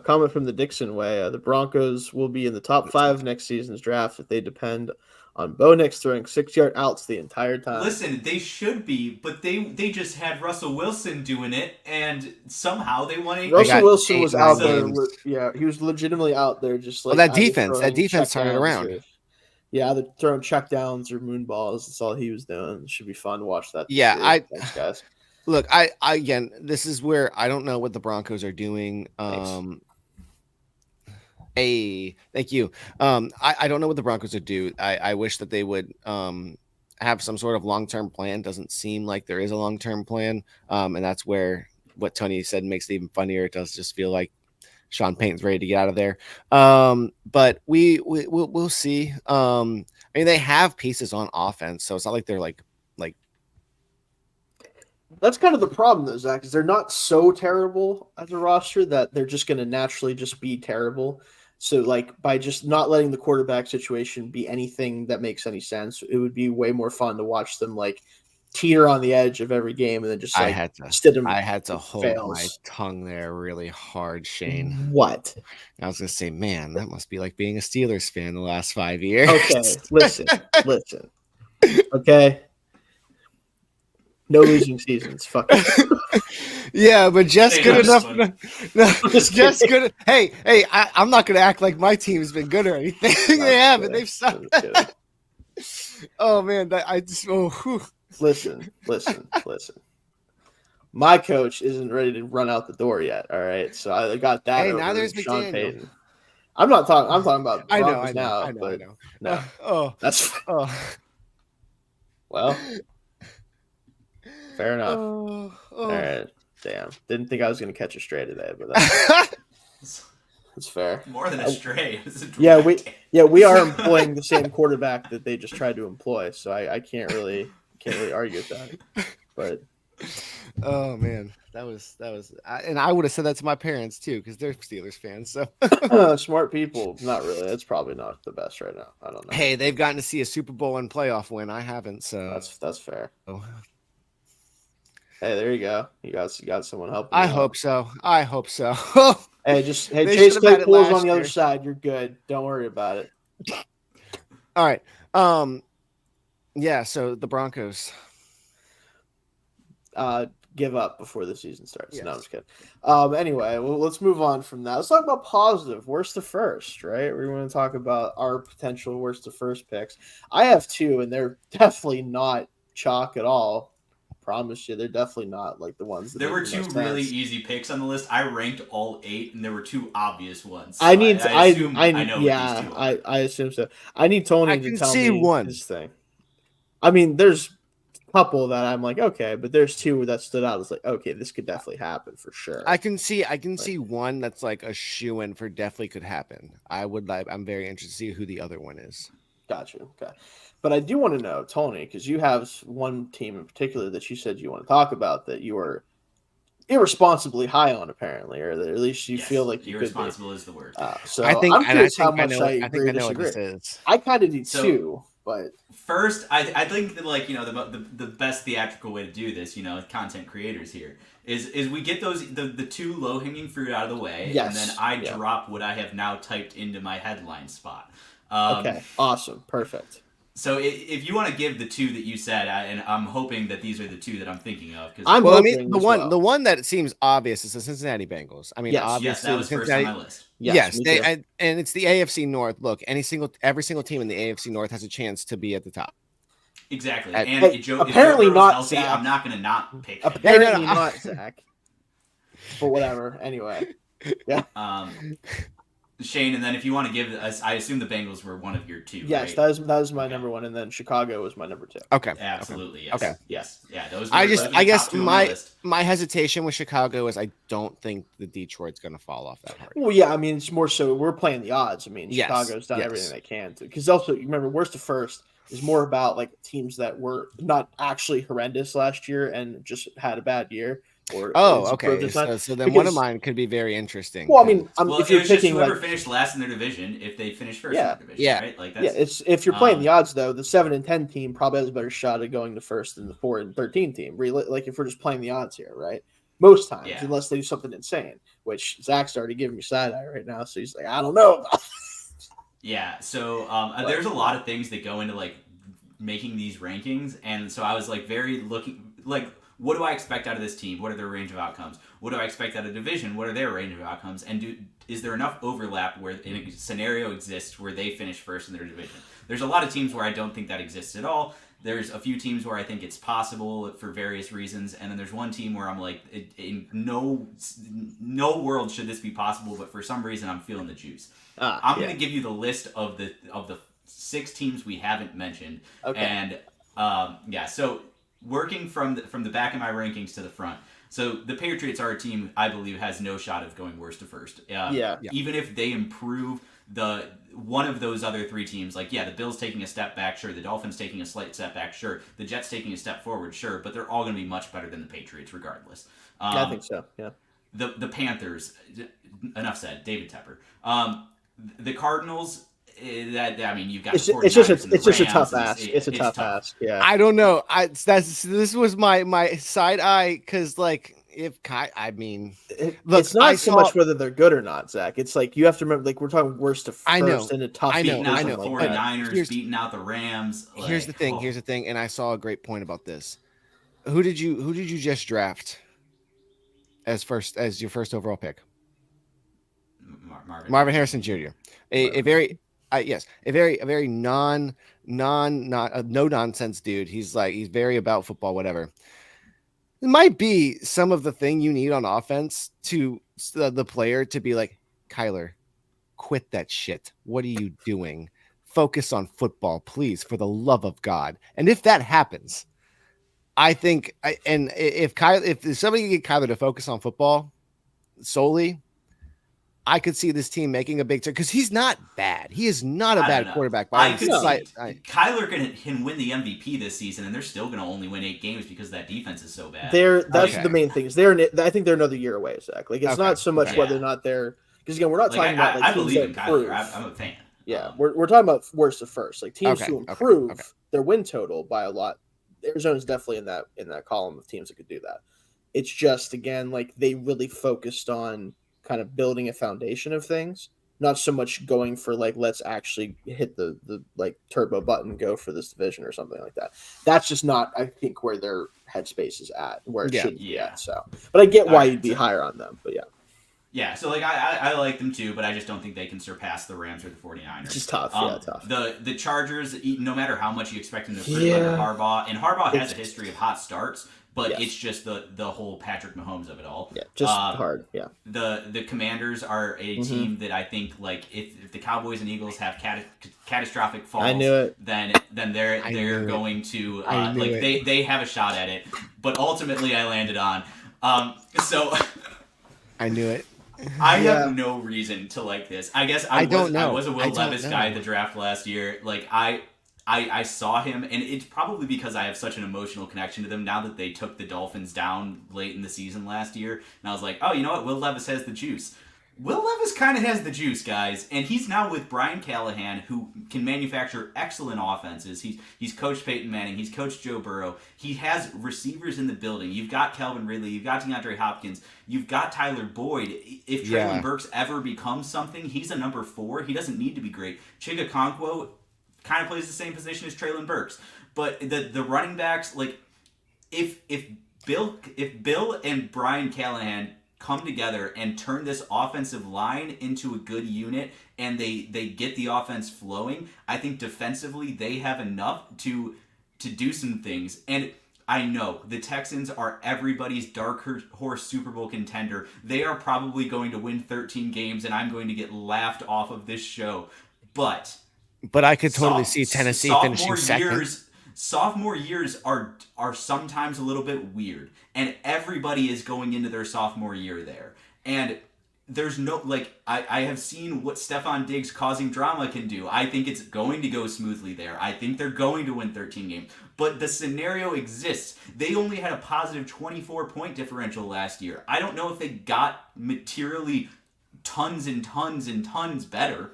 Comment from the Dixon way. The Broncos will be in the top 5 next season's draft if they depend on Bo Nix throwing 6-yard outs the entire time. Listen, they should be, but they just had Russell Wilson doing it, and somehow they won a. Russell Wilson was out there. games. Yeah, he was legitimately out there, just like that defense turned it around. They're throwing checkdowns or moon balls. That's all he was doing. It should be fun to watch that. Yeah, thanks, guys. Look, I again, this is where I don't know what the Broncos are doing. Hey, thank you. I don't know what the Broncos would do. I wish that they would have some sort of long-term plan. Doesn't seem like there is a long-term plan. And that's where what Tony said makes it even funnier. It does just feel like Sean Payton's ready to get out of there. But we'll see. I mean, they have pieces on offense, so it's not like they're like that's kind of the problem, though, Zach, is they're not so terrible as a roster that they're just going to naturally just be terrible. So, like, by just not letting the quarterback situation be anything that makes any sense, it would be way more fun to watch them, like, teeter on the edge of every game and then just, like, I had to hold my tongue there really hard, Shane. What? I was going to say, man, that must be like being a Steelers fan the last 5 years. Okay, listen. Okay? No losing seasons. Fuck it. Yeah, but just good enough. No, just good. Hey, I'm not gonna act like my team's been good or anything. They haven't. They've sucked. Oh man, Listen. My coach isn't ready to run out the door yet. All right, so I got that. Hey, now there's Sean Payton. I'm talking about Broncos now. I know. No, that's well. Fair enough. All right. Damn. Didn't think I was going to catch a stray today, but that's fair. More than a stray. We are employing the same quarterback that they just tried to employ, so I can't really argue with that. But oh man, that was and I would have said that to my parents too because they're Steelers fans. So smart people, not really. That's probably not the best right now. I don't know. Hey, they've gotten to see a Super Bowl and playoff win. I haven't, so that's fair. Oh. Hey, there you go. You got someone helping. I hope so. Hey, Chase Claypool's on the other side. You're good. Don't worry about it. All right. Yeah. So the Broncos give up before the season starts. Yes. No, I'm just kidding. Anyway, let's move on from that. Let's talk about positive. Worst to first, right? We're going to talk about our potential worst to first picks. I have 2, and they're definitely not chalk at all. Promise you, they're definitely not like the ones. There were 2 really easy picks on the list. I ranked all 8, and there were 2 obvious ones. So I assume so. I need Tony to tell me his thing. I mean, there's a couple that I'm like, okay, but there's 2 that stood out as like, okay, this could definitely happen for sure. I can see one that's like a shoo-in for definitely could happen. I'm very interested to see who the other one is. Gotcha. Okay. But I do want to know, Tony, because you have one team in particular that you said you want to talk about that you are irresponsibly high on, apparently, or that at least you feel like you irresponsible is the word. So I'm curious how much I agree or disagree. What this is. I kind of do too, but first, I think that the best theatrical way to do this, content creators here, is we get the 2 low hanging fruit out of the way, and then I drop what I have now typed into my headline spot. Okay, awesome, perfect. So if you want to give the 2 that you said, and I'm hoping that these are the 2 that I'm thinking of, because the one that seems obvious is the Cincinnati Bengals. I mean, obviously, that was first on my list. Yes, and it's the AFC North. Look, every single team in the AFC North has a chance to be at the top. Exactly, apparently if not healthy, Zach. I'm not going to not pick him. Apparently not Zach. But whatever. Anyway, yeah. Shane, and then if you want to give us, I assume the Bengals were one of your 2. Yes, right? that was my number 1, and then Chicago was my number 2. Okay, absolutely. Yes. Okay, yes, yeah. Those. I guess my hesitation with Chicago is I don't think the Detroit's going to fall off that hard. Well, yeah, I mean it's more so we're playing the odds. I mean Chicago's done everything they can to, because also remember worst to first is more about like teams that were not actually horrendous last year and just had a bad year. Okay. So then one of mine could be very interesting. Well, I mean, if you're picking whoever finished last in their division, if they finish first in their division, right? Like it's if you're playing the odds though, the 7 and 10 team probably has a better shot at going to first than the 4 and 13 team. Like if we're just playing the odds here, right? most times, Yeah. unless they do something insane, which Zach's already giving me side eye right now. So he's like, I don't know about Yeah, so there's a lot of things that go into like making these rankings, and so I was like very looking like, what do I expect out of this team? What are their range of outcomes? What do I expect out of division? What are their range of outcomes? And is there enough overlap where a scenario exists where they finish first in their division? There's a lot of teams where I don't think that exists at all. There's a few teams where I think it's possible for various reasons, and then there's one team where I'm like, in no world should this be possible, but for some reason I'm feeling the juice. I'm going to give you the list of the 6 teams we haven't mentioned, and so working from the back of my rankings to the front. So the Patriots are a team I believe has no shot of going worst to first. Even if they improve one of those other 3 teams, like the Bills taking a step back, sure. The Dolphins taking a slight step back, sure. The Jets taking a step forward, sure. But they're all going to be much better than the Patriots, regardless. I think so. Yeah. The Panthers, enough said. David Tepper. The Cardinals. You've got it's just a tough ask. It's a tough ask. Yeah. I don't know. This was my side eye because it's not so much whether they're good or not, Zach. It's like you have to remember, like we're talking worst to first in a tough. Beating out the 49ers, beating out the Rams. Here's the thing, and I saw a great point about this. Who did you just draft as your first overall pick? Marvin Harrison Jr. A very no nonsense dude. He's very about football, whatever. It might be some of the thing you need on offense to the player to be like, Kyler, quit that shit. What are you doing? Focus on football, please, for the love of God. And if that happens, I think, if somebody can get Kyler to focus on football solely, I could see this team making a big turn because he's not bad. He is not a bad quarterback. Kyler can win the MVP this season, and they're still going to only win 8 games because that defense is so bad. That's the main thing. I think they're another year away, Zach. Like it's not so much whether or not they're because again we're not talking about I believe in Kyler. I'm a fan. Yeah, we're talking about worst to first. Like teams to improve their win total by a lot. Arizona's definitely in that column of teams that could do that. It's just again like they really focused on kind of building a foundation of things, not so much going for like let's actually hit the like turbo button, go for this division or something like that. That's just not, I think, where their headspace is at, where it should be at. So, but I get why you'd be higher on them. But yeah. So like I like them too, but I just don't think they can surpass the Rams or the 49ers. It's just tough. Tough. The Chargers, no matter how much you expect them to improve under Harbaugh, and Harbaugh has a history of hot starts. But it's just the whole Patrick Mahomes of it all. Yeah, just hard. Yeah. The Commanders are a team that I think like if the Cowboys and Eagles have catastrophic falls, I knew it. Then they're going to they have a shot at it. But ultimately, I landed on. So I knew it. I have no reason to like this. I guess I was a Will Levis guy at the draft last year. Like I saw him, and it's probably because I have such an emotional connection to them now that they took the Dolphins down late in the season last year. And I was like, oh, you know what? Will Levis has the juice. Will Levis kind of has the juice, guys. And he's now with Brian Callahan, who can manufacture excellent offenses. He's coached Peyton Manning. He's coached Joe Burrow. He has receivers in the building. You've got Calvin Ridley. You've got DeAndre Hopkins. You've got Tyler Boyd. If Traylon Burks ever becomes something, he's a number 4. He doesn't need to be great. Chigakonkwo kind of plays the same position as Traylon Burks. But the running backs, like if Bill and Brian Callahan come together and turn this offensive line into a good unit and they get the offense flowing, I think defensively they have enough to do some things. And I know the Texans are everybody's dark horse Super Bowl contender. They are probably going to win 13 games, and I'm going to get laughed off of this show. But I could totally see Tennessee finishing second. Sophomore years are sometimes a little bit weird, and everybody is going into their sophomore year there. And there's no, like, I have seen what Stephon Diggs causing drama can do. I think it's going to go smoothly there. I think they're going to win 13 games. But the scenario exists. They only had a positive 24-point differential last year. I don't know if they got materially tons and tons and tons better.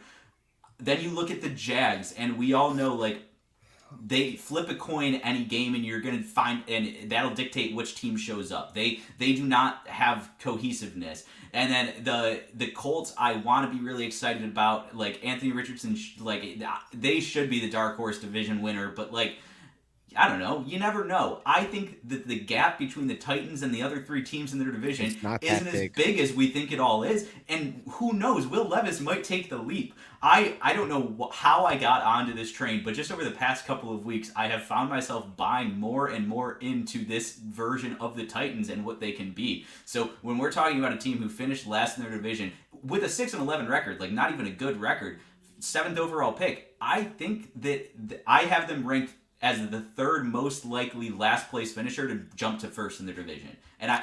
Then you look at the Jags, and we all know, like, they flip a coin any game, and you're going to find, and that'll dictate which team shows up. They do not have cohesiveness. And then the Colts, I want to be really excited about. Like Anthony Richardson, like they should be the dark horse division winner, but like, I don't know. You never know. I think that the gap between the Titans and the other three teams in their division isn't as big as we think it all is. And who knows? Will Levis might take the leap. I don't know how I got onto this train, but just over the past couple of weeks, I have found myself buying more and more into this version of the Titans and what they can be. So when we're talking about a team who finished last in their division with a 6-11 record, like not even a good record, 7th overall pick, I think that I have them ranked as the third most likely last place finisher to jump to first in their division. And I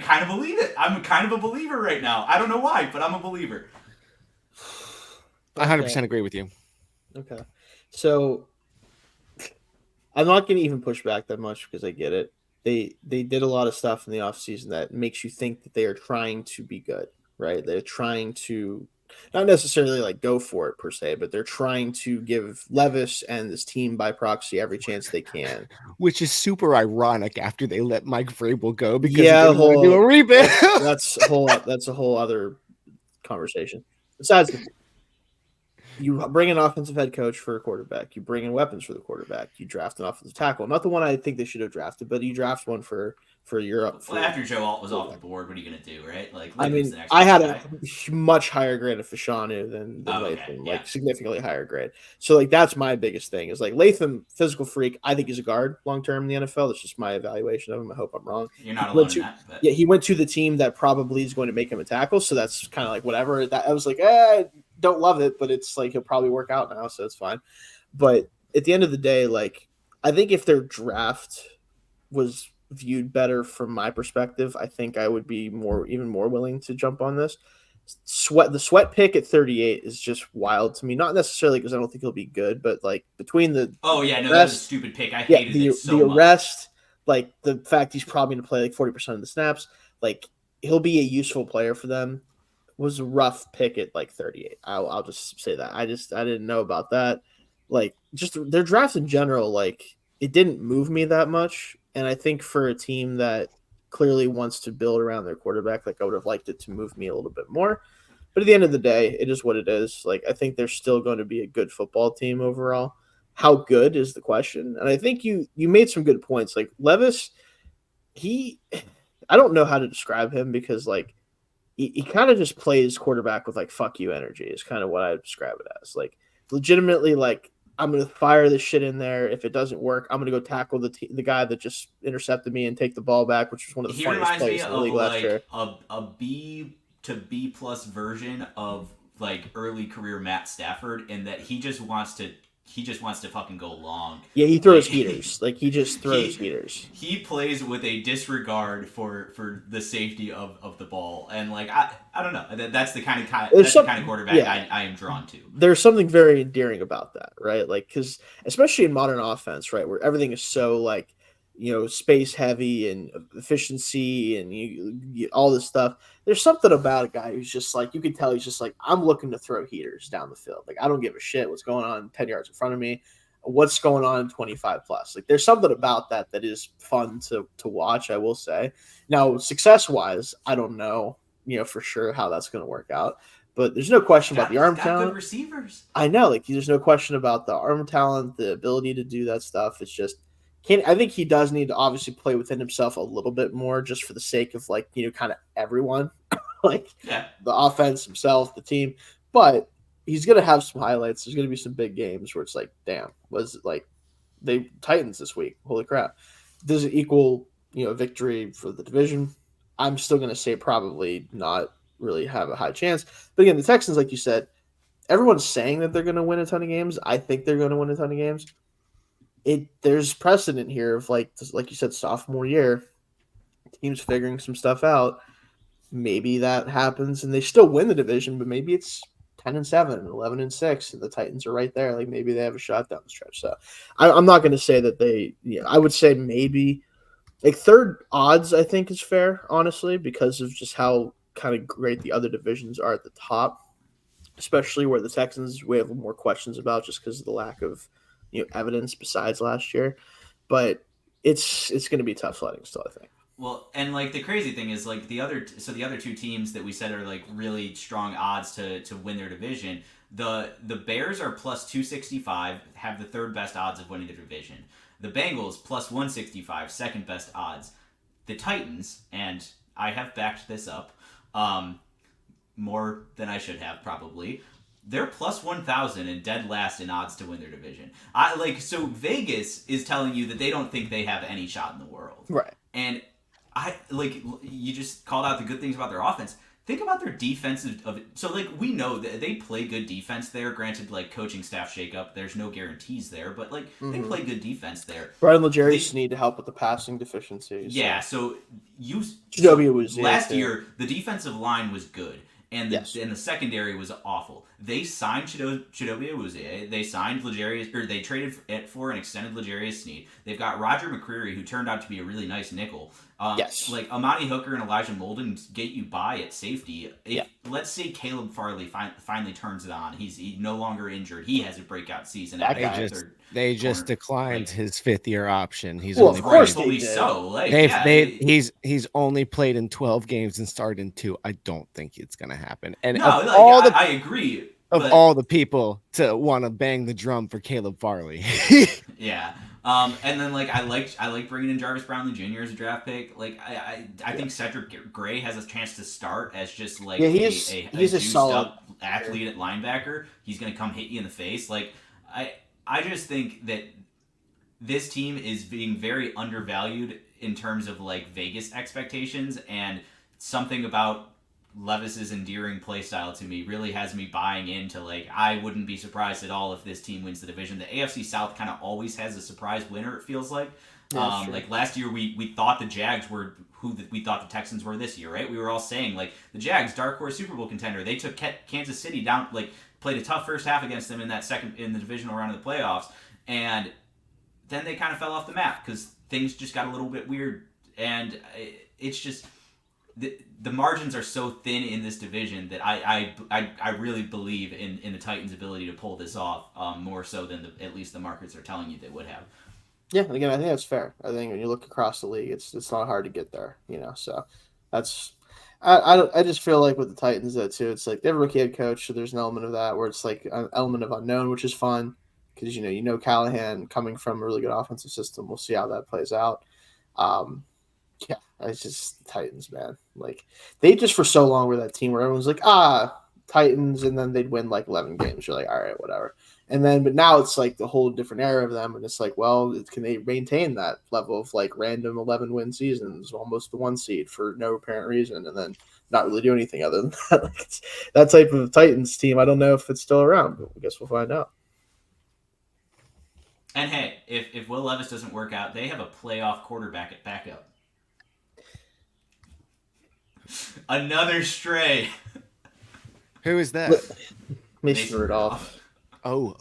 kind of believe it. I'm kind of a believer right now. I don't know why, but I'm a believer. I 100% agree with you. Okay. So I'm not going to even push back that much because I get it. They did a lot of stuff in the offseason that makes you think that they are trying to be good, right? They're trying to not necessarily like go for it per se, but they're trying to give Levis and this team by proxy every chance they can. Which is super ironic after they let Mike Vrabel go because they didn't want to do a rebuild. That's a whole other conversation. Besides, you bring an offensive head coach for a quarterback. You bring in weapons for the quarterback. You draft an offensive tackle. Not the one I think they should have drafted, but you draft one for Europe. Well, after Joe Alt was off the board, what are you going to do, right? Like, I mean, I had a much higher grade of Fashanu than Latham, like significantly higher grade. So, like, that's my biggest thing is like Latham, physical freak. I think he's a guard long term in the NFL. That's just my evaluation of him. I hope I'm wrong. You're not alone in that. But... Yeah, he went to the team that probably is going to make him a tackle. So that's kind of like whatever. That I was like, don't love it, but it's like he'll probably work out now, so it's fine. But at the end of the day, like I think if their draft was viewed better from my perspective, I think I would be even more willing to jump on this. The sweat pick at 38 is just wild to me. Not necessarily because I don't think he'll be good, but like between the that was a stupid pick. I hated it so much. The arrest, like the fact he's probably going to play like 40% of the snaps, like he'll be a useful player for them. Was a rough pick at like 38. I'll just say that. I didn't know about that. Like just their draft in general, like it didn't move me that much. And I think for a team that clearly wants to build around their quarterback, like I would have liked it to move me a little bit more. But at the end of the day, it is what it is. Like I think they're still going to be a good football team overall. How good is the question? And I think you made some good points. Like Levis, I don't know how to describe him because like he kind of just plays quarterback with like fuck you energy is kind of what I would describe it as. Like legitimately like I'm going to fire this shit in there. If it doesn't work, I'm going to go tackle the guy that just intercepted me and take the ball back, which was one of the funniest plays in the league last year. A B to B plus version of like early career Matt Stafford in that he just wants to fucking go long. Yeah, he throws heaters. Like he just throws heaters. He plays with a disregard for the safety of the ball, and like I don't know. That's the kind of quarterback I am drawn to. There's something very endearing about that, right? Like because especially in modern offense, right, where everything is so like space heavy and efficiency and you all this stuff. There's something about a guy who's just like, you can tell he's just like, I'm looking to throw heaters down the field. Like, I don't give a shit what's going on 10 yards in front of me, what's going on 25 plus. Like, there's something about that is fun to watch, I will say. Now, success-wise, I don't know, for sure how that's going to work out. But there's no question about the arm talent. Good receivers. I know. Like, there's no question about the arm talent, the ability to do that stuff. It's just, I think he does need to obviously play within himself a little bit more just for the sake of like, kind of everyone, like the offense himself, the team, but he's going to have some highlights. There's going to be some big games where it's like, damn, was it like they Titans this week? Holy crap. Does it equal, victory for the division? I'm still going to say probably not really have a high chance. But again, the Texans, like you said, everyone's saying that they're going to win a ton of games. I think they're going to win a ton of games. There's precedent here of like you said, sophomore year, teams figuring some stuff out. Maybe that happens and they still win the division, but maybe it's 10-7, 11-6, and the Titans are right there. Like maybe they have a shot down the stretch. So I'm not going to say that they. I would say maybe like third odds. I think is fair, honestly, because of just how kind of great the other divisions are at the top. especially where the Texans we have more questions about just because of the lack of evidence besides last year. But it's going to be tough sledding still, I think. Well, and like the crazy thing is like the other two teams that we said are like really strong odds to win their division. The Bears are plus 265, have the third best odds of winning the division. The Bengals plus 165, second best odds. The Titans, and I have backed this up more than I should have probably. They're plus 1,000 and dead last in odds to win their division. So Vegas is telling you that they don't think they have any shot in the world. Right. And you just called out the good things about their offense. Think about their defensive so like we know that they play good defense there. Granted, like coaching staff shakeup, there's no guarantees there, but like they play good defense there. Brian Legarius need to help with the passing deficiencies. Yeah, so last year the defensive line was good. And the secondary was awful. They signed Chidobe Awuzie. They signed L'Jarius, or they traded for and extended L'Jarius Sneed. They've got Roger McCreary, who turned out to be a really nice nickel. Like Amani Hooker and Elijah Molden get you by at safety. Let's say Caleb Farley finally turns it on. He's no longer injured. He has a breakout season. They just declined his 5th-year option. He's only of course rightfully so. He's only played in 12 games and started in 2. I don't think it's gonna happen. And I agree. All the people to want to bang the drum for Caleb Farley. Yeah. And then I like bringing in Jarvis Brownlee Jr. as a draft pick. Like I think Cedric Gray has a chance to start as just like he's a solid up athlete at linebacker. He's gonna come hit you in the face. Like I just think that this team is being very undervalued in terms of like Vegas expectations, and something about Levis's endearing play style to me really has me buying into like I wouldn't be surprised at all if this team wins the division. The AFC South kind of always has a surprise winner, it feels like. Like last year we thought the Jags were who we thought the Texans were this year, right? We were all saying like the Jags, dark horse Super Bowl contender. They took Kansas City down, like played a tough first half against them in the divisional round of the playoffs, and then they kind of fell off the map because things just got a little bit weird, and it's just the margins are so thin in this division that I really believe in the Titans' ability to pull this off more so than at least the markets are telling you they would have. Yeah, again, I think that's fair. I think when you look across the league, it's not hard to get there, So that's I just feel like with the Titans though too, it's like they have a rookie head coach, so there's an element of that where it's like an element of unknown, which is fun because Callahan coming from a really good offensive system. We'll see how that plays out. Yeah, it's just the Titans, man. Like they just for so long were that team where everyone's like, Titans, and then they'd win like 11 games. You're like, all right, whatever. And then, but now it's like the whole different era of them, and it's like, well, can they maintain that level of like random 11-win seasons, almost the 1 seed for no apparent reason, and then not really do anything other than that? Like it's that type of Titans team. I don't know if it's still around, but I guess we'll find out. And hey, if Will Levis doesn't work out, they have a playoff quarterback at backup. Another stray. Who is that? Mason Rudolph. Ooh.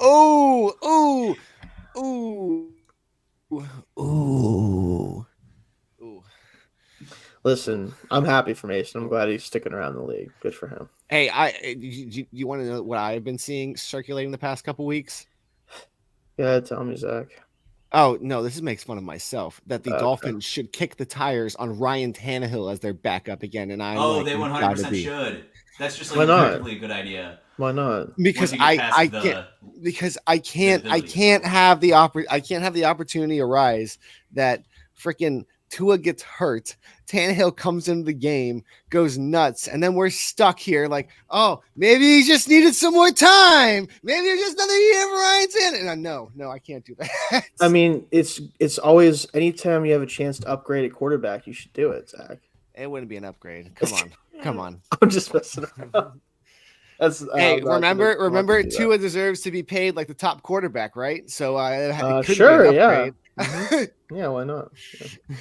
Listen, I'm happy for Mason. I'm glad he's sticking around the league. Good for him. Hey, you want to know what I've been seeing circulating the past couple weeks? Yeah, tell me, Zach. Oh, no, this makes fun of myself. That the Dolphins should kick the tires on Ryan Tannehill as their backup again. And they 100% should. That's just like a good idea. Why not? Because I can't have the opportunity arise that freaking Tua gets hurt, Tannehill comes into the game, goes nuts, and then we're stuck here like, oh, maybe he just needed some more time. Maybe it's just another year for Ryan Tannehill. No, I can't do that. I mean, it's always anytime you have a chance to upgrade at quarterback, you should do it, Zach. It wouldn't be an upgrade. Come on. I'm just messing around. Remember, Tua deserves to be paid like the top quarterback, right? So sure, yeah. Mm-hmm. Yeah, why not? Yeah.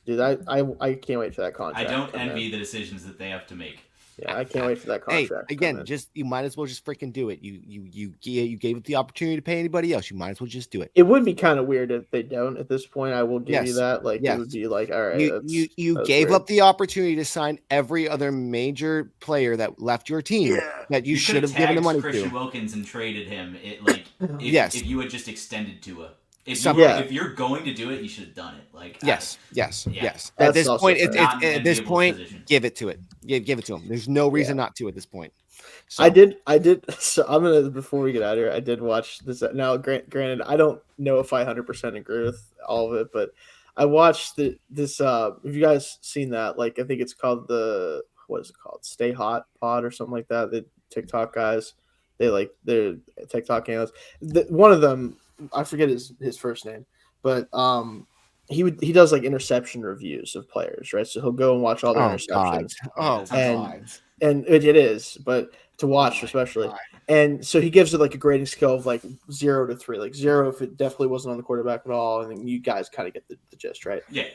Dude, I can't wait for that contract. I don't envy the decisions that they have to make. Yeah, I can't wait for that Hey, contract. to come again, in. just you might as well just freaking do it. You gave up the opportunity to pay anybody else. You might as well just do it. It would be kind of weird if they don't at this point. I will give you Yes. that. Like, it would Yes. be like, all right, You that's gave weird. up the opportunity to sign every other major player that left your team that you should could have given the money Christian to. Wilkins and traded him. It like Yes. if you had just extended Tua. Yeah. If you're going to do it, you should have done it. Like Yes. Yeah. At That's this also point, fair. Not an at this enviable point, position. give it to it. Give it to him. There's no reason not to at this point. So, I did. So I'm gonna before we get out of here, I did watch this. Now, granted, I don't know if I 100% agree with all of it, but I watched this. Have you guys seen that? Like, I think it's called what is it called? Stay Hot Pod or something like that. The TikTok guys, they're TikTok analysts. One of them, I forget his first name, but he does like interception reviews of players, right? So he'll go and watch all their interceptions. And it is, but to watch especially. God. And so he gives it like a grading scale of like 0 to 3, like 0 if it definitely wasn't on the quarterback at all, and then you guys kind of get the gist, right? Yeah.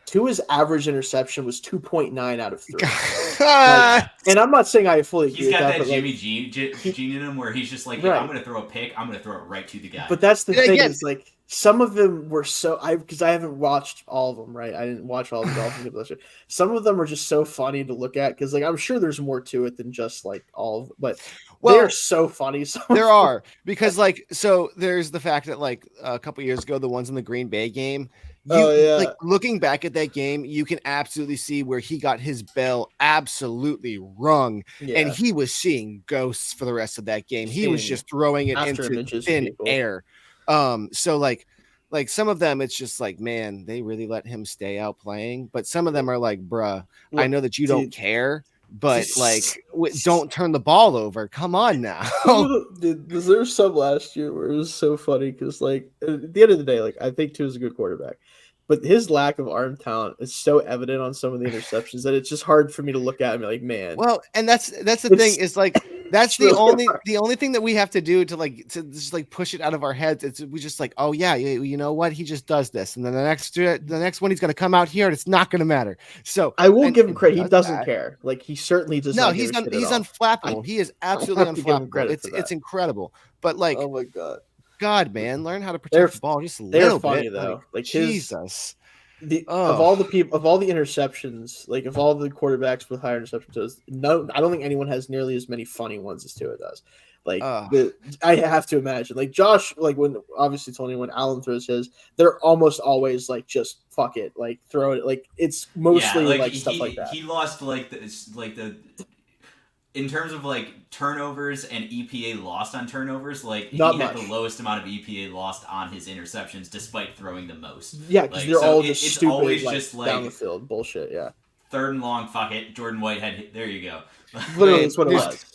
Tua's average interception was 2.9 out of 3. Like, and I'm not saying I fully agree He's with got that, that but Jimmy like, Gene in him where he's just like, if Right. I'm going to throw a pick, I'm going to throw it right to the guy. But that's the thing again- is like some of them were so because I haven't watched all of them, right? I didn't watch all the Dolphins games last year. Some of them are just so funny to look at because like I'm sure there's more to it than just like all of them, but they're so funny. There are because like so there's the fact that like a couple years ago the ones in the Green Bay game. Like looking back at that game, you can absolutely see where he got his bell absolutely rung, and he was seeing ghosts for the rest of that game. He was just throwing it into thin air. So like some of them, it's just like, man, they really let him stay out playing. But some of them are like, bruh, I know that you don't care, but like, don't turn the ball over. Come on now. There's some last year where it was so funny because like at the end of the day, like I think Tua's a good quarterback, but his lack of arm talent is so evident on some of the interceptions that it's just hard for me to look at and be like, man. Well, and that's the thing is like that's the only thing that we have to do to just like push it out of our heads. It's we just like, oh yeah, you know what? He just does this, and then the next one he's going to come out here and it's not going to matter. So I will give him credit. He doesn't care. Like he certainly does. No, he's unflappable. He is absolutely unflappable. It's incredible. But like, oh my God, man, learn how to protect the ball just a little funny, bit. Though. Like Jesus. Of all the interceptions, like of all the quarterbacks with higher interceptions, I don't think anyone has nearly as many funny ones as Tua does. Like I have to imagine, like Josh, like when obviously Tony, when Allen throws his, they're almost always like just fuck it, like throw it, like it's mostly like stuff like that. He lost the in terms of like turnovers and EPA lost on turnovers, like he had the lowest amount of EPA lost on his interceptions despite throwing the most. Yeah, because they're all just it's stupid, always like, just like down the field bullshit. Yeah, 3rd and long, fuck it. Jordan Whitehead, there you go. Literally, that's what it was.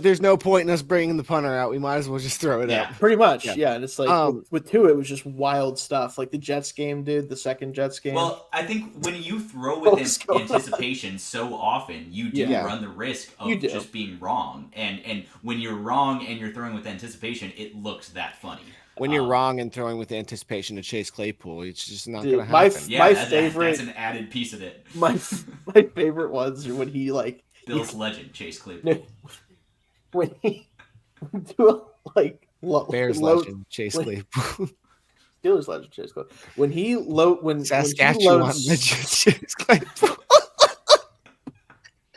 There's no point in us bringing the punter out. We might as well just throw it out. Pretty much, yeah. And it's like with Tua, it was just wild stuff. Like the Jets game, dude. The second Jets game. Well, I think when you throw with anticipation so often, you do run the risk of just being wrong. And when you're wrong and you're throwing with anticipation, it looks that funny. When you're wrong and throwing with anticipation to Chase Claypool, it's just not going to happen. My favorite. That's an added piece of it. My favorite ones are when he like. Bill's legend, Chase Claypool. When he do Bears legend, Chase Claypool. Steelers legend, Chase Claypool. When he Saskatchewan legend, Chase Claypool.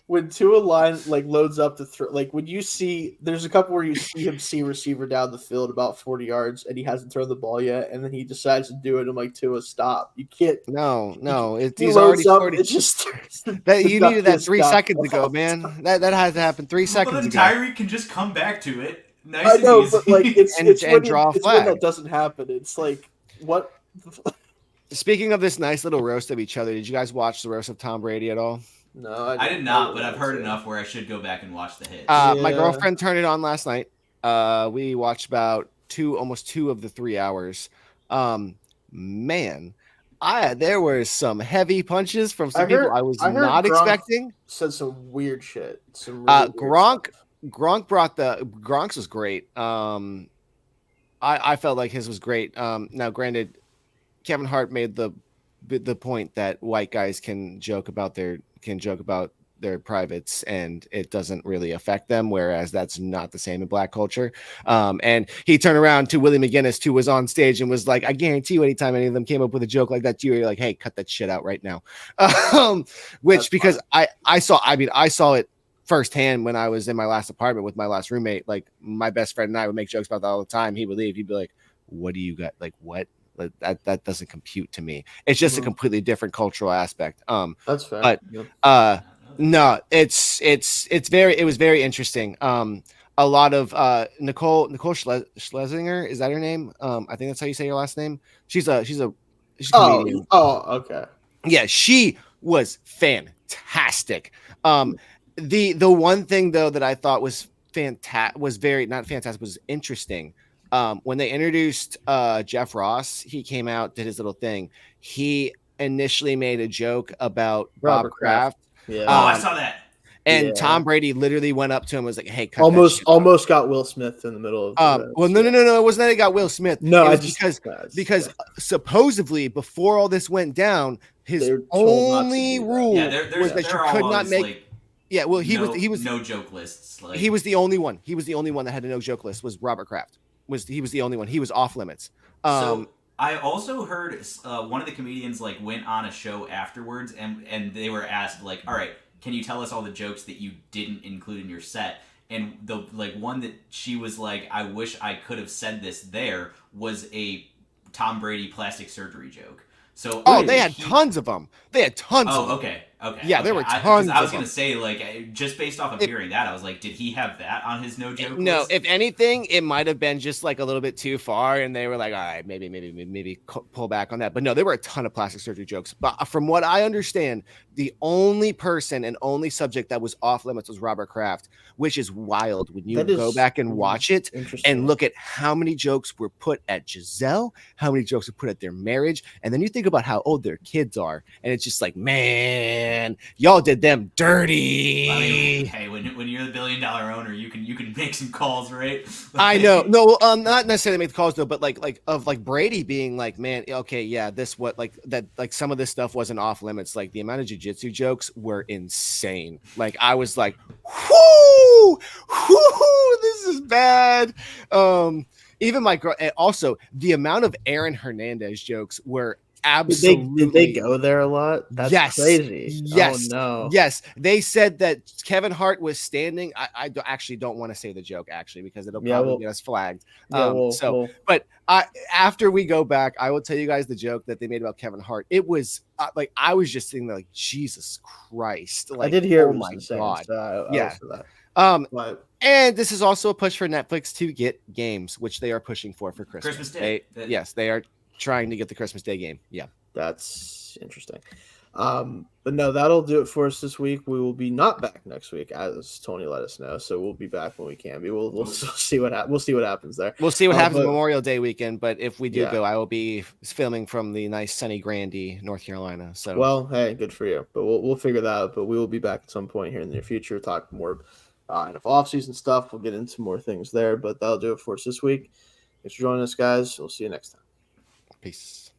When Tua line loads up the throw, like when you see, there's a couple where you see him see receiver down the field about 40 yards and he hasn't thrown the ball yet, and then he decides to do it. I'm like, Tua, stop! You can't. No, he's already 40. It's just that you needed that 3 seconds ago, man. That has to happen 3 seconds ago. Tyreek can just come back to it. Nice I know, easy. but like it's and draw a flag. When that doesn't happen. It's like what. Speaking of this nice little roast of each other, did you guys watch the roast of Tom Brady at all? No, I did not, but I've heard enough where I should go back and watch the hits. My girlfriend turned it on last night. We watched about almost 2 of the 3 hours. Man, there were some heavy punches from some people I was not expecting. Said some weird shit. Some really Gronk brought Gronk's was great. I felt like his was great. Now, granted, Kevin Hart made the point that white guys can joke about their privates and it doesn't really affect them, whereas that's not the same in Black culture. And he turned around to Willie McGinnis, who was on stage, and was like, I guarantee you anytime any of them came up with a joke like that to you, you're like, hey, cut that shit out right now. Which That's because fine. I saw it firsthand when I was in my last apartment with my last roommate. Like my best friend and I would make jokes about that all the time. He would leave. He'd be like, what do you got? Like, what? Like, that doesn't compute to me. It's just a completely different cultural aspect. That's fair. But no, it was very interesting. A lot of Nicole Schlesinger, is that her name? I think that's how you say your last name. She's a comedian. Okay. Yeah, she was fantastic. The one thing though that I thought was was interesting. When they introduced Jeff Ross, he came out, did his little thing. He initially made a joke about Bob Kraft. Yeah. I saw that. And Tom Brady literally went up to him and was like, hey, cut almost got Will Smith in the middle of no, it wasn't that he got Will Smith. No, it was because supposedly before all this went down, his only rule was that you could not make he was no joke lists. Like, he was the only one. He was the only one that had a no joke list. Was Robert Kraft. He was the only one. He was off limits. So I also heard one of the comedians like went on a show afterwards, and they were asked like, all right, can you tell us all the jokes that you didn't include in your set? And the one that she was like, I wish I could have said this there, was a Tom Brady plastic surgery joke. So they had tons of them. They had tons of them. Okay. Yeah, there were tons. I was going to say, like, just based off of hearing that, I was like, did he have that on his no joke No, list? if anything, it might have been just like a little bit too far, and they were like, all right, maybe pull back on that. But no, there were a ton of plastic surgery jokes. But from what I understand, the only person and only subject that was off limits was Robert Kraft, which is wild when you go back and watch it and look at how many jokes were put at Giselle, how many jokes were put at their marriage, and then you think about how old their kids are, and it's just like, man, y'all did them dirty. I mean, hey, when you're the $1 billion owner, you can make some calls, right? I know. No, not necessarily make the calls though, but like Brady being like, man, okay, yeah, this what like that, like some of this stuff wasn't off limits. Like the amount of jiu-jitsu jokes were insane. Like I was like, whoo, this is bad. Even my girl, also the amount of Aaron Hernandez jokes were absolutely. Did they go there a lot? That's crazy. Yes. Oh, no. Yes. They said that Kevin Hart was standing. I actually don't want to say the joke actually because it'll probably get us flagged. But after we go back, I will tell you guys the joke that they made about Kevin Hart. It was like I was just thinking like Jesus Christ. Like, I did hear. Oh my God. But and this is also a push for Netflix to get games, which they are pushing for Christmas Day. Yes, they are trying to get the Christmas Day game. Yeah, that's interesting. But no, that'll do it for us this week. We will be not back next week, as Tony let us know. So we'll be back when we can be. We'll see what happens. We'll see what happens there. We'll see what happens Memorial Day weekend. But if we do go, I will be filming from the nice sunny Grandy, North Carolina. So well, hey, good for you. But we'll figure that out. But we will be back at some point here in the near future. Talk more NFL offseason stuff. We'll get into more things there. But that'll do it for us this week. Thanks for joining us, guys. We'll see you next time. Peace.